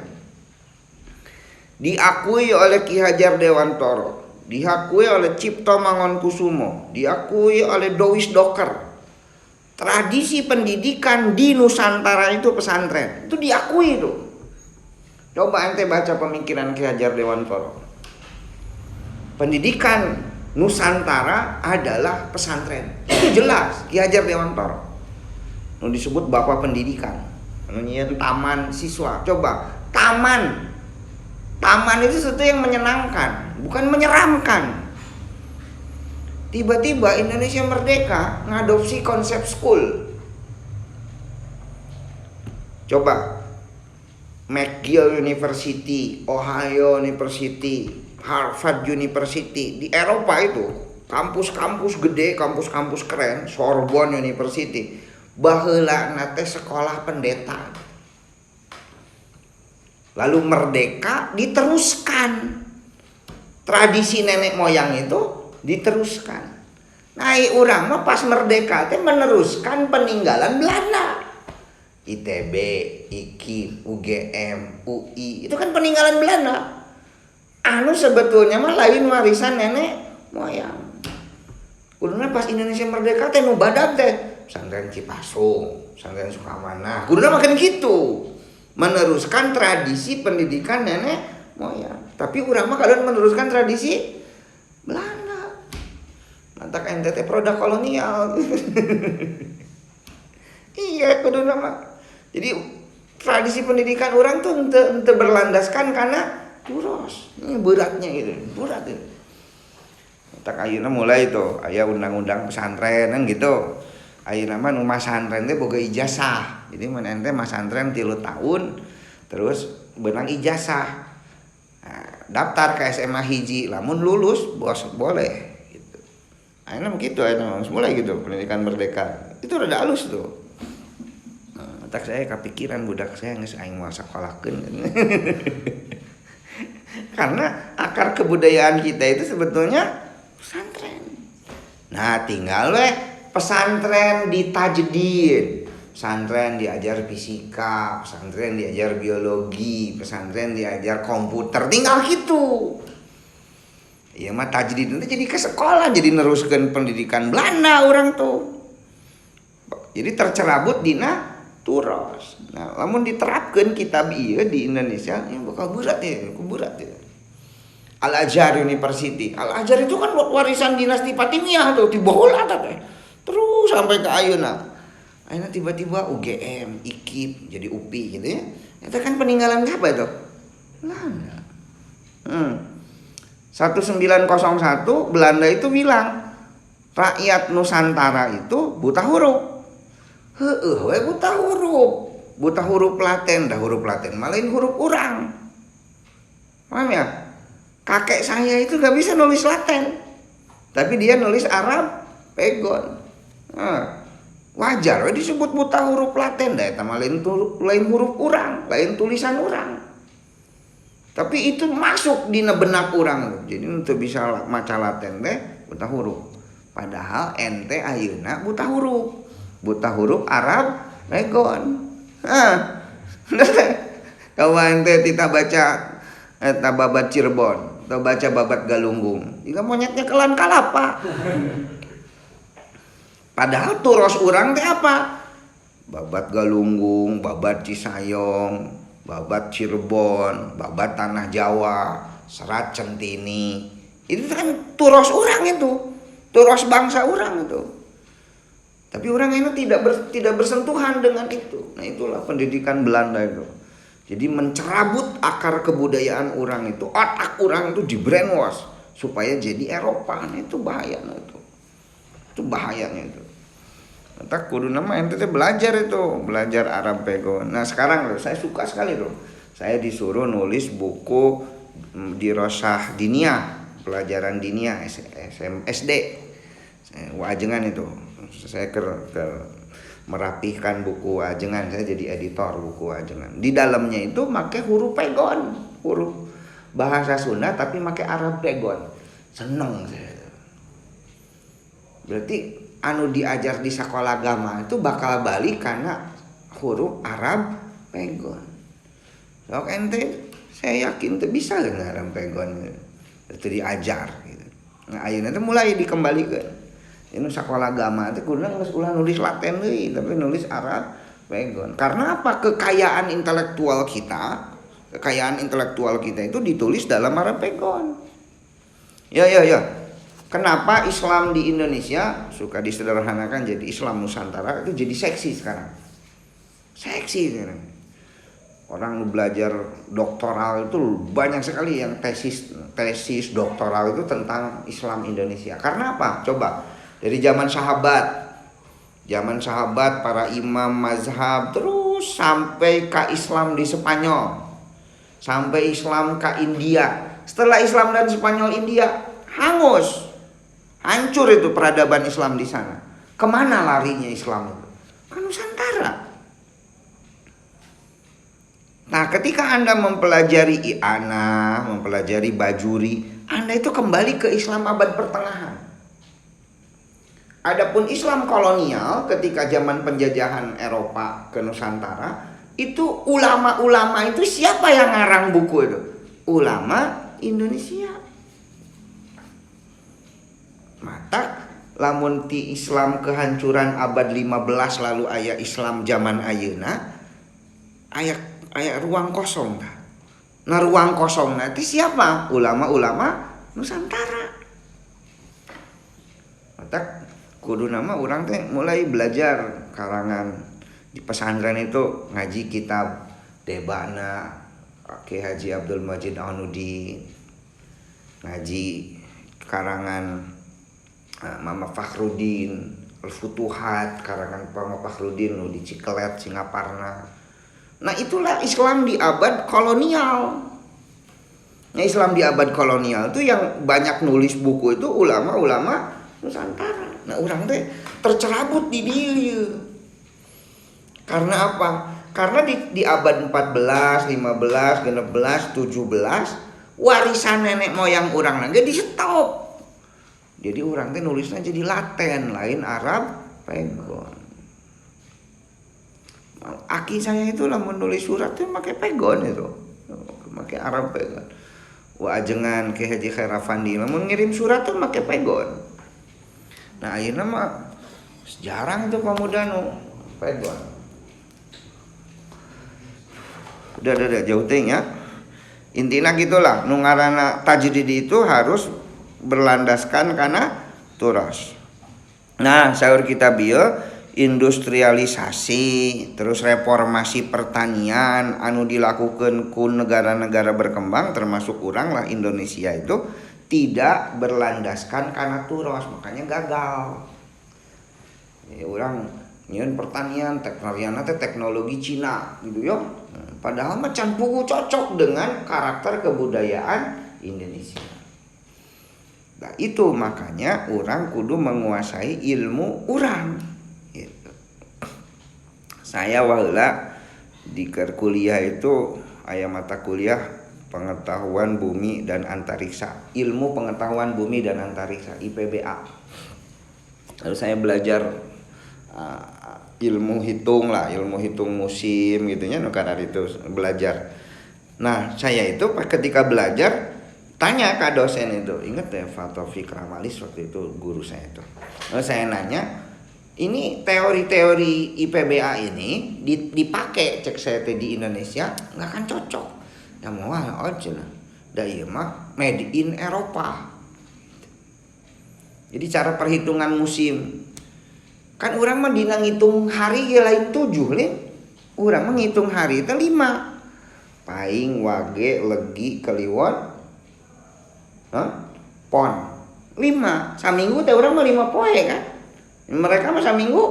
Diakui oleh Ki Hajar Dewantoro, diakui oleh Cipto Mangunkusumo, diakui oleh Dois Doker. Tradisi pendidikan di Nusantara itu pesantren. Itu diakui tuh. Coba ente baca pemikiran Ki Hajar Dewantoro. Pendidikan Nusantara adalah pesantren. Itu jelas Ki Hajar Dewantoro. Nu disebut Bapak Pendidikan. Nu nyieun taman siswa. Coba, taman itu sesuatu yang menyenangkan, bukan menyeramkan. Tiba-tiba Indonesia merdeka ngadopsi konsep school. Coba McGill University, Ohio University, Harvard University di Eropa itu kampus-kampus gede, kampus-kampus keren, Sorbonne University. Baheula nate sekolah pendeta. Lalu merdeka diteruskan. Tradisi nenek moyang itu diteruskan. Nah, urang mah pas merdeka teh meneruskan peninggalan Belanda. ITB, IKI, UGM, UI, itu kan peninggalan Belanda. Anu sebetulnya mah lain warisan nenek moyang. Kuduna pas Indonesia merdeka teh nu badag teh pesantren Cipasung, pesantren Sukamana. Kuduna makan gitu. Meneruskan tradisi pendidikan nenek moyang. Tapi urang mah kalian meneruskan tradisi Belanda. Mantak NTT produk kolonial. Iya kuduna mah. Jadi tradisi pendidikan orang tuh ente berlandaskan karena turos. Ini beratnya gitu, berat itu. Tak ayeuna mulai tuh, aya undang-undang pesantren kan gitu. Ayeuna mah nu masantren teh boga ijazah. Jadi mun ente masantren 3 tahun terus beunang ijazah. Nah, daftar ke SMA hiji, lamun lulus bos boleh gitu. Akhirnya begitu, akhirnya mulai gitu pendidikan merdeka. Itu rada halus tuh. Tak saya kepikiran budak saya geus aing mau sakolahkeun. Karena akar kebudayaan kita itu sebetulnya pesantren. Nah, tinggal pesantren ditajdid. Pesantren diajar fisika, pesantren diajar biologi, pesantren diajar komputer, tinggal gitu. Ya mah tajdid itu jadi ke sekolah, jadi neruskan pendidikan Belanda orang tuh. Jadi tercerabut dina turos. Nah, lamun diterapkan kitab ieu di Indonesia, ya bakal berat ya. Al-Azhar University. Al-Azhar itu kan warisan dinasti Fatimiyah tuh, tibola teh. Terus sampai ke ayeuna. Ayeuna tiba-tiba UGM, IKIP, jadi UPI gitu ya. Itu kan peninggalan apa itu? Belanda. 1901 Belanda itu bilang rakyat Nusantara itu buta huruf. Buta huruf Latin, huruf Latin malain huruf urang. Paham ya? Kakek saya itu gak bisa nulis Latin, tapi dia nulis Arab pegon. Wajar disebut buta huruf Latin, dah eta lain huruf urang, lain tulisan urang. Tapi itu masuk di benak orang, jadi untuk bisa maca Latin teh buta huruf. Padahal ente ayeuna buta huruf Arab pegon. Kalau ente tidak baca eta babat Cirebon atau baca babat Galunggung, jika monyetnya kelan kalapa. Padahal turos urang teh apa? Babat Galunggung, babat Cisayong, babat Cirebon, babat Tanah Jawa, Serat Centini. Itu kan turos orang itu, turos bangsa orang itu. Tapi orang ini tidak bersentuhan dengan itu. Nah, itulah pendidikan Belanda itu. Jadi mencerabut akar kebudayaan orang itu, otak orang itu di brainwash supaya jadi Eropa. Nah, itu bahayanya itu. Itu bahayanya itu. Maka kudu nama ente belajar Arab pegon. Nah sekarang saya suka sekali saya disuruh nulis buku di Rosah Diniyah, pelajaran Diniyah SD, wajengan itu. Saya ke merapihkan buku wajengan, saya jadi editor buku wajengan. Di dalamnya itu pakai huruf pegon, huruf bahasa Sunda tapi pakai Arab pegon. Seneng saya. Berarti anu diajar di sekolah agama itu bakal balik karena huruf Arab pegon. Sok ente saya yakin tuh bisa kan Arab pegon itu diajar gitu. Nah ayeuna teh mulai dikembalikan. Ini sekolah agama teh kudu geus ulah nulis Latin deui tapi nulis Arab pegon. Karena apa? Kekayaan intelektual kita itu ditulis dalam Arab pegon. Ya. Kenapa Islam di Indonesia suka disederhanakan jadi Islam Nusantara itu jadi seksi sekarang. Seksi sekarang. Orang belajar doktoral itu banyak sekali yang tesis doktoral itu tentang Islam Indonesia. Karena apa? Coba dari zaman sahabat para imam mazhab terus sampai ke Islam di Spanyol. Sampai Islam ke India. Setelah Islam dan Spanyol India hangus. Hancur itu peradaban Islam di sana. Kemana larinya Islam itu? Ke Nusantara. Nah, ketika Anda mempelajari i'anah, mempelajari bajuri, Anda itu kembali ke Islam abad pertengahan. Adapun Islam kolonial ketika zaman penjajahan Eropa ke Nusantara, itu ulama-ulama itu siapa yang ngarang buku itu? Ulama Indonesia. Mata lamun ti Islam kehancuran abad 15 lalu aya Islam zaman ayeuna aya ruang kosong. Nah ruang kosong nanti siapa? Ulama-ulama Nusantara. Mata kudu nama orang teh mulai belajar karangan di pesantren itu ngaji kitab Debana Ki Haji Abdul Majid Anudin, ngaji karangan Mama Fakhrudin Al-Futuhat karangan Mama Fakhrudin di Cikelet Singaparna. Nah itulah Islam di abad kolonial. Nah Islam di abad kolonial itu yang banyak nulis buku itu ulama-ulama Nusantara. Nah urang teh tercerabut di dieu. Karena apa? Karena di abad 14, 15, 16, 17 warisan nenek moyang urang lagi di stop. Jadi urang teh nulisnya jadi Latin, lain Arab pegon. Aki saya itu lah menulis surat tuh pakai pegon itu. Pakai Arab pegon. Wah ajengan ke Haji Khairafandi lamun ngirim surat tuh pakai pegon. Nah ayeuna mah jarang tuh pemuda nu pegon. Udah jauh teh ya. Intina gitulah nu ngaranna tajdid itu harus berlandaskan karena turas. Nah, saur kita bieu industrialisasi terus reformasi pertanian anu dilakukan ku negara-negara berkembang termasuk urang lah Indonesia itu tidak berlandaskan karena turas, makanya gagal. Ya, urang nyeun pertanian teknologi Cina gitu ya. Padahal macan pugu cocok dengan karakter kebudayaan Indonesia. Nah itu makanya orang kudu menguasai ilmu orang. Gitu. Saya waheula di kuliah itu aya mata kuliah pengetahuan bumi dan antariksa, ilmu pengetahuan bumi dan antariksa IPBA. Lalu saya belajar ilmu hitung musim gitunya karena itu belajar. Nah saya itu ketika belajar tanya ke dosen itu, ingat ya Pak Taufik Ramalis waktu itu guru saya itu. Lalu saya nanya, ini teori-teori IPBA ini dipakai cek saya di Indonesia nggak akan cocok. Ya mau aja lah. Da ieu mah made in Eropa. Jadi cara perhitungan musim kan orang mah dina ngitung hari ge lain 7 lin. Urang mah ngitung hari teh 5. Paing, wage, legi, kliwon. Pon. 5. Saminggu teh urang mah 5 poe kan. Mereka mah saminggu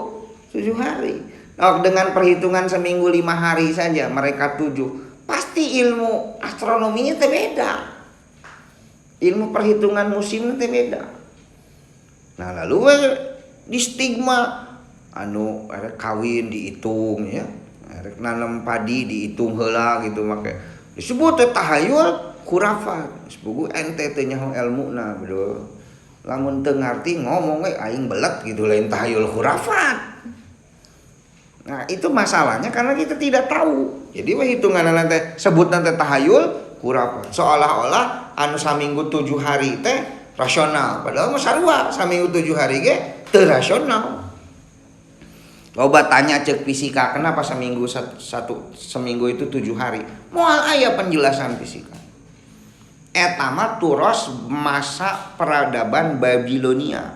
7 hari. Nah, dengan perhitungan seminggu 5 hari saja mereka 7. Pasti ilmu astronominya teh beda. Ilmu perhitungan musimnya teh beda. Nah, lalu di stigma anu arek kawin dihitung ya, arek nanam padi dihitung heula gitu make disebut teh tahayul khurafat. Sepugu ente teh nyaho elmuna beudeul. Lamun teu ngarti ngomong we aing belet gitu lain tahayul khurafat. Nah, itu masalahnya karena kita tidak tahu. Jadi we hitunganna teh sebutna teh tahayul khurafat. Seolah-olah anu saminggu 7 hari teh rasional, padahal mah sarua saminggu 7 hari ge teu rasional. Loba tanya cek fisika, kenapa seminggu itu 7 hari? Moal aya penjelasan fisika. Eta mah turos masa peradaban Babilonia.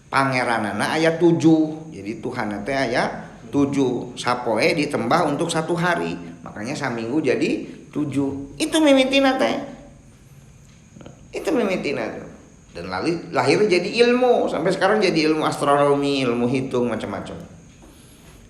Pangeranana aya 7. Jadi Tuhan teh aya 7. Sapoe ditembah untuk 1 hari. Makanya saminggu jadi 7. Itu mimitina teh. Itu mimitina tuh. Dan lahir jadi ilmu, sampai sekarang jadi ilmu astronomi, ilmu hitung macam-macam.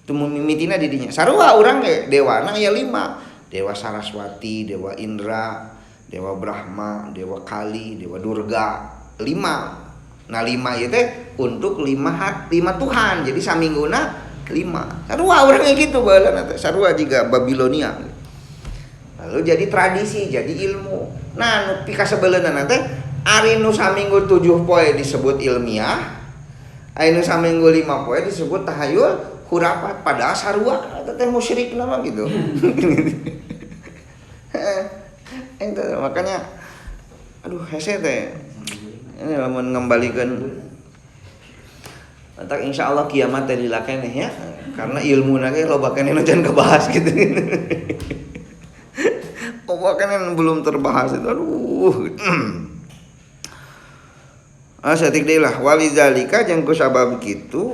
Itu mimitina didinya. Sarua urang ge dewana aya 5. Dewa Saraswati, Dewa Indra, Dewa Brahma, Dewa Kali, Dewa Durga. 5. Nah 5 ieu teh untuk 5 Tuhan. Jadi samingguna 5. Sarua urang gitu baheula teh. Sarua jiga Babilonia. Lalu jadi tradisi, jadi ilmu. Nah nu pika sabeuleunna teh ari nu saminggu 7 poe disebut ilmiah, ari nu saminggu 5 poe disebut tahayul khurafat. Padahal sarua teh musyrik nama gitu. Itu makanya aduh hese teh ini lamun ngembalikeun tak insyaallah kiamat teh dilakeneh ya karena ilmuna ge loba keneh nu can kabahas gitu. Loba keneh belum terbahas itu aduh. Satik deui lah walizalika jeung kusabab kitu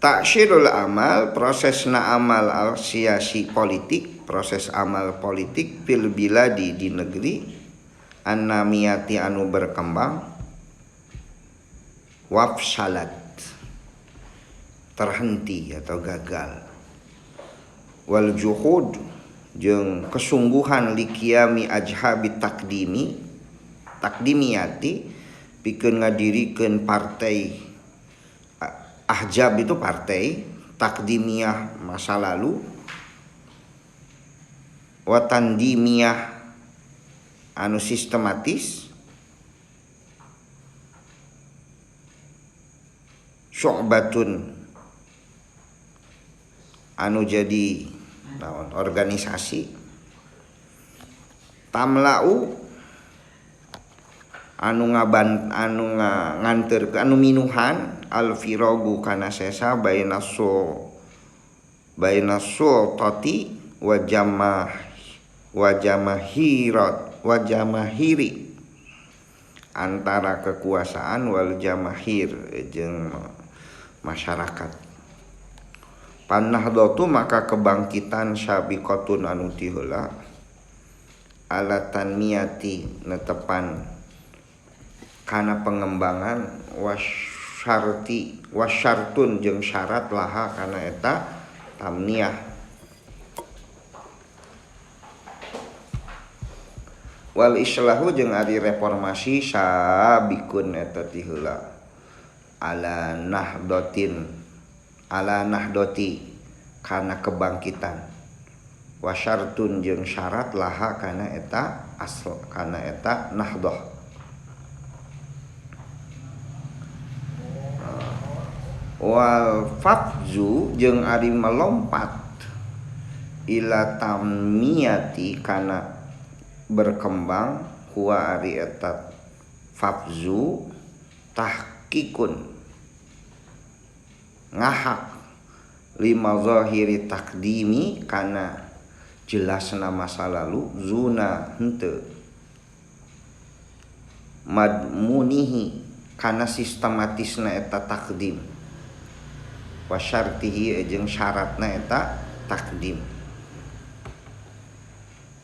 taksirul amal prosesna amal siasi politik proses amal politik fil biladi di negeri annamiyati anu berkembang wafsalat terhenti atau gagal wal juhud jeung kesungguhan likiami ajhabi takdimiyati pikeun ngadirikeun partai. Ahzab itu partai, takdimiyah masa lalu, watandimiyah anu sistematis, syu'batun anu jadi organisasi, tamlau anu nganterkeun anu minuhan al-firagu kana sesa bainaso tati wajamahiri antara kekuasaan wal jamahir jeung masyarakat. Panahdatu maka kebangkitan syabiqatun anu ti heula ala tanmiyati netepan kana pengembangan wasyartun jeung syarat laha kana eta tamniyah. Wal islahu jeung ari reformasi sabikun eta ti heula ala nahdoti kana kebangkitan wasyartun jeung syarat laha kana eta asl kana eta nahdoh. Wal fafzu jeung ari melompat ila tamniyati kana berkembang huwa ari eta fafzu tahqiqun ngahak lima zahiri takdimi kana jelasna masa lalu zuna henteu madmunihi kana sistematisna eta takdim wasyartihi jeung syaratna eta takdim.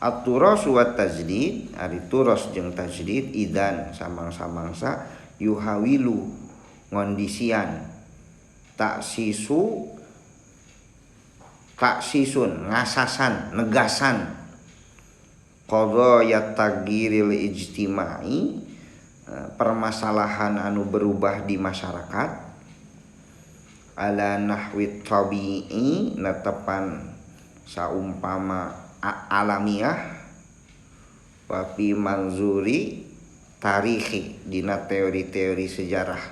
At-turas wa tajdid ari turas jeung tajdid idan samang-samangsa yuhawilu ngondisian taksisun ngasasan negasan qadaya tagiril ijtimai permasalahan anu berubah di masyarakat ala nahwi tabi'i netepan saumpama alamiah wa fi manzuri tarikhi dina teori-teori sejarah.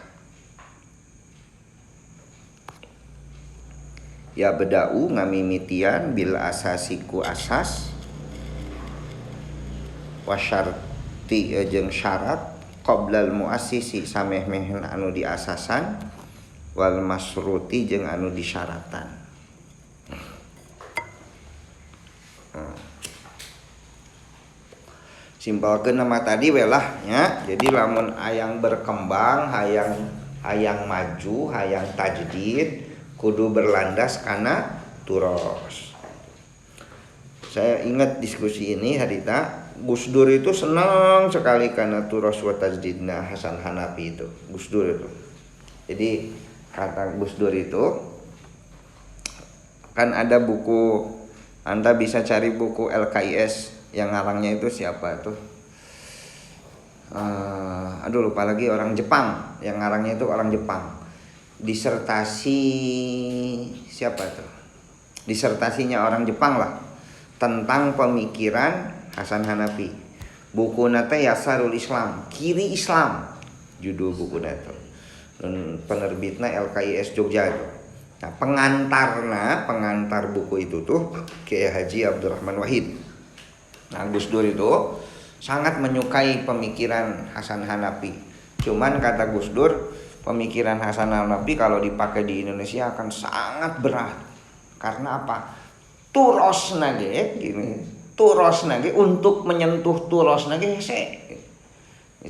Ya bedau ngamimitian bil asasiku asas wasyarti jeung syarat qoblal muassisi sameh-mehen anu diasasan wal masruti jeung anu disyaratan. Simpelkeun nama tadi we lah nya. Jadi lamun hayang berkembang, hayang maju, hayang tajdid kudu berlandas kana turos. Saya ingat diskusi ini harita Gus Dur itu senang sekali karena turos wa tajdidna Hasan Hanafi itu. Gus Dur itu. Jadi kata Gus Dur itu kan ada buku, Anda bisa cari buku LKIS yang ngarangnya itu siapa tuh, aduh lupa lagi, orang Jepang, yang ngarangnya itu orang Jepang. Disertasi siapa tuh, disertasinya orang Jepang lah tentang pemikiran Hasan Hanafi. Buku nate Yasarul Islam, Kiri Islam judul buku nate. Penerbitnya LKIS Jogja itu. Nah, pengantar buku itu tuh Kiai Haji Abdurrahman Wahid. Nah, Gus Dur itu sangat menyukai pemikiran Hasan Hanafi. Cuman kata Gus Dur, pemikiran Hasan Hanafi kalau dipakai di Indonesia akan sangat berat. Karena apa? Turos nage gini. Turos nage untuk menyentuh turos nage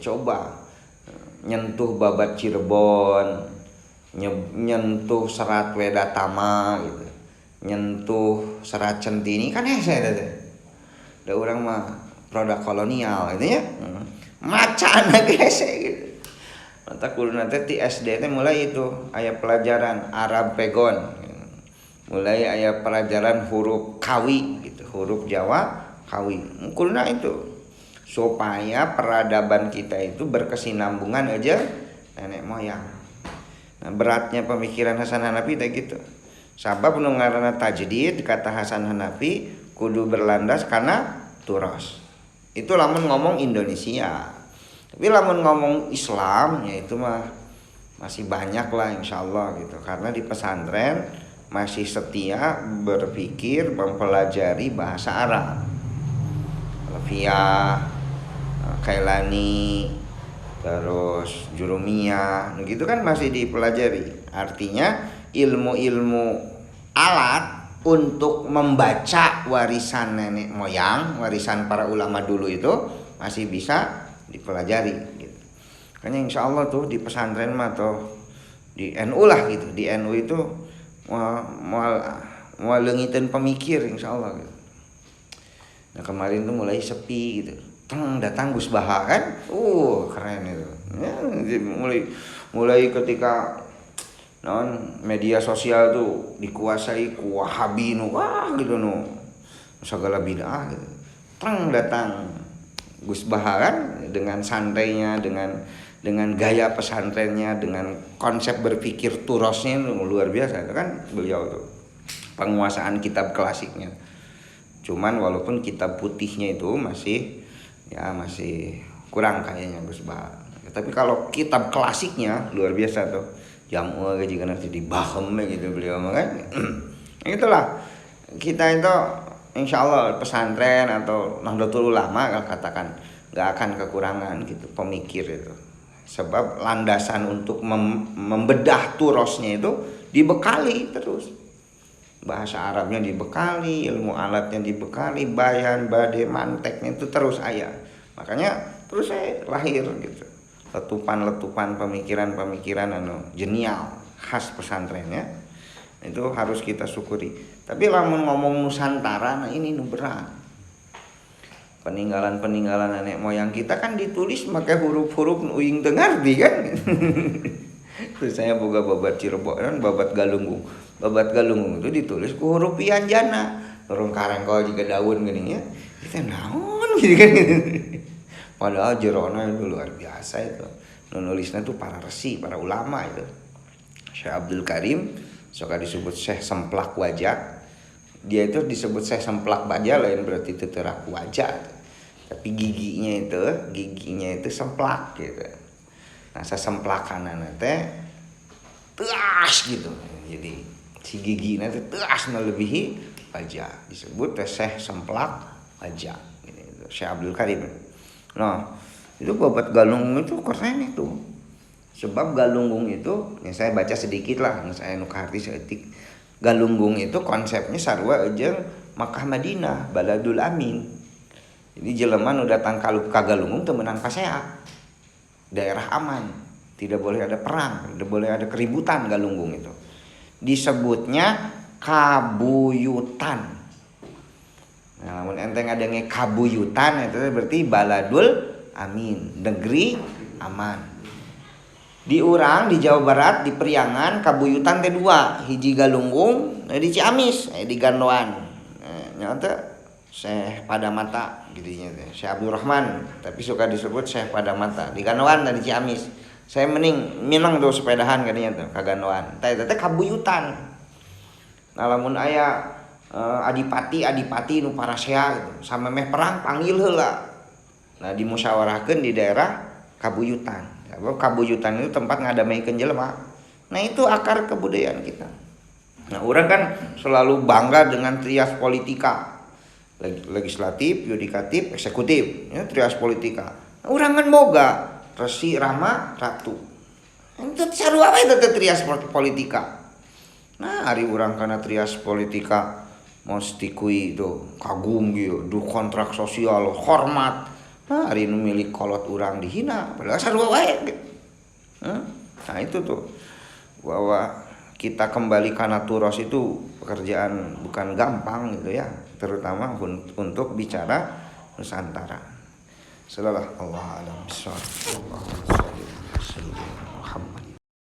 coba nyentuh babat Cirebon, nyentuh serat Wedatama gitu, nyentuh serat Centini kan ada orang mah produk kolonial gitu ya, macana gese gitu. Mata kudu nanti di SD mulai itu aya pelajaran Arab Pegon, mulai aya pelajaran huruf kawi gitu, huruf Jawa kawi. Mungkulna itu supaya peradaban kita itu berkesinambungan aja nenek moyang. Nah, beratnya pemikiran Hasan Hanafi kayak gitu. Sabab nu ngaranna tajdid kata Hasan Hanafi kudu berlandas karena turos. Itu lamun ngomong Indonesia. Tapi lamun ngomong Islam ya itu mah masih banyak lah insyaallah gitu. Karena di pesantren masih setia berpikir mempelajari bahasa Arab. Alfiah, Kailani, terus Jurumiyah, gitu kan masih dipelajari. Artinya ilmu-ilmu alat untuk membaca warisan nenek moyang, warisan para ulama dulu itu masih bisa dipelajari gitu. Makanya insya Allah tuh di pesantren mah atau di NU lah gitu, di NU itu mau leungiteun pemikir insya Allah gitu. Nah kemarin tuh mulai sepi gitu, datang Gus Baha kan, keren itu. Ya, mulai ketika media sosial tuh dikuasai ku Wahabi gitu segala bid'ah gitu. Datang Gus Baha kan dengan santainya, dengan gaya pesantrennya, dengan konsep berpikir turosnya luar biasa. Itu kan beliau tuh penguasaan kitab klasiknya. Cuman walaupun kitab putihnya itu masih kurang kayaknya Gus Baha. Tapi kalau kitab klasiknya luar biasa tuh. Jamu gaji kan harus dibahem gitu beliau kan. Itulah kita itu insya Allah pesantren atau Nahdlatul Ulama kalau katakan nggak akan kekurangan gitu pemikir itu. Sebab landasan untuk membedah turosnya itu dibekali terus. Bahasa Arabnya dibekali, ilmu alatnya dibekali, bayan, bade, manteknya itu terus aya. Makanya terus saya lahir gitu. Letupan-letupan pemikiran-pemikiran jenial khas pesantrennya itu harus kita syukuri. Tapi lamun ngomong Nusantara, nah ini berat. Peninggalan nenek moyang kita kan ditulis pakai huruf-huruf uing teu ngarti kan. Terus saya boga babat Cirebon kan babat Galunggung. Babat Galunggung itu ditulis ku huruf Pianjana. Turun karengkol juga daun gini ya. Kita naon gitu kan. Padahal jerona itu luar biasa itu. Nulisnya tuh para resi, para ulama itu. Syekh Abdul Karim suka disebut Syekh Semplak Wajah. Dia itu disebut Syekh Semplak Wajah lain berarti itu terak wajah. Tapi giginya itu semplak gitu. Nah, sesemplakan teh teas gitu. Jadi si giginya teh teas melebihi wajah. Disebut Syekh Semplak Wajah gitu. Syekh Abdul Karim. Nah, itu babat Galunggung itu keren itu. Sebab Galunggung itu, ya saya baca sedikit lah, saya nukarti seetik. Galunggung itu konsepnya sarua jeung Makkah Madinah, Baladul Amin. Jadi jelema nu datang ka Galunggung teu meunang pasea. Daerah aman, tidak boleh ada perang, tidak boleh ada keributan Galunggung itu. Disebutnya kabuyutan. Nah, namun enteng adanya kabuyutan itu berarti Baladul Amin, negeri aman. Di urang di Jawa Barat di Priangan kabuyutan teh dua, hiji Galunggung, di Ciamis, di Gandoan. Nyata Syekh Padamata gitunya teh, Syekh Abdul Rahman, tapi suka disebut Syekh Padamata di Gandoan dan di Ciamis. Saya minang tuh sepedahan katanya tuh ka Gandoan. Teh kabuyutan. Nah lamun aya adipati nu parasea gitu. Sama meh perang panggil heula. Nah dimusyawarahkeun di daerah kabuyutan. Sebab kabuyutan itu tempat ngadameikeun jelema. Nah itu akar kebudayaan kita. Nah urang kan selalu bangga dengan trias politika. Legislatif, yudikatif, eksekutif. Ya trias politika. Nah, urang kan boga Resi, Rama, Ratu. Itu sarua wae itu trias politika. Nah ari urang kana trias politika mesti kui itu kagum gitu, du kontrak sosial, hormat. Nah, hari ini milik kolot urang dihina, padahal sarua wae. Nah itu tuh bahwa kita kembali karena turos itu pekerjaan bukan gampang gitu ya, terutama untuk bicara Nusantara. Sallallahu alaihi wasallam.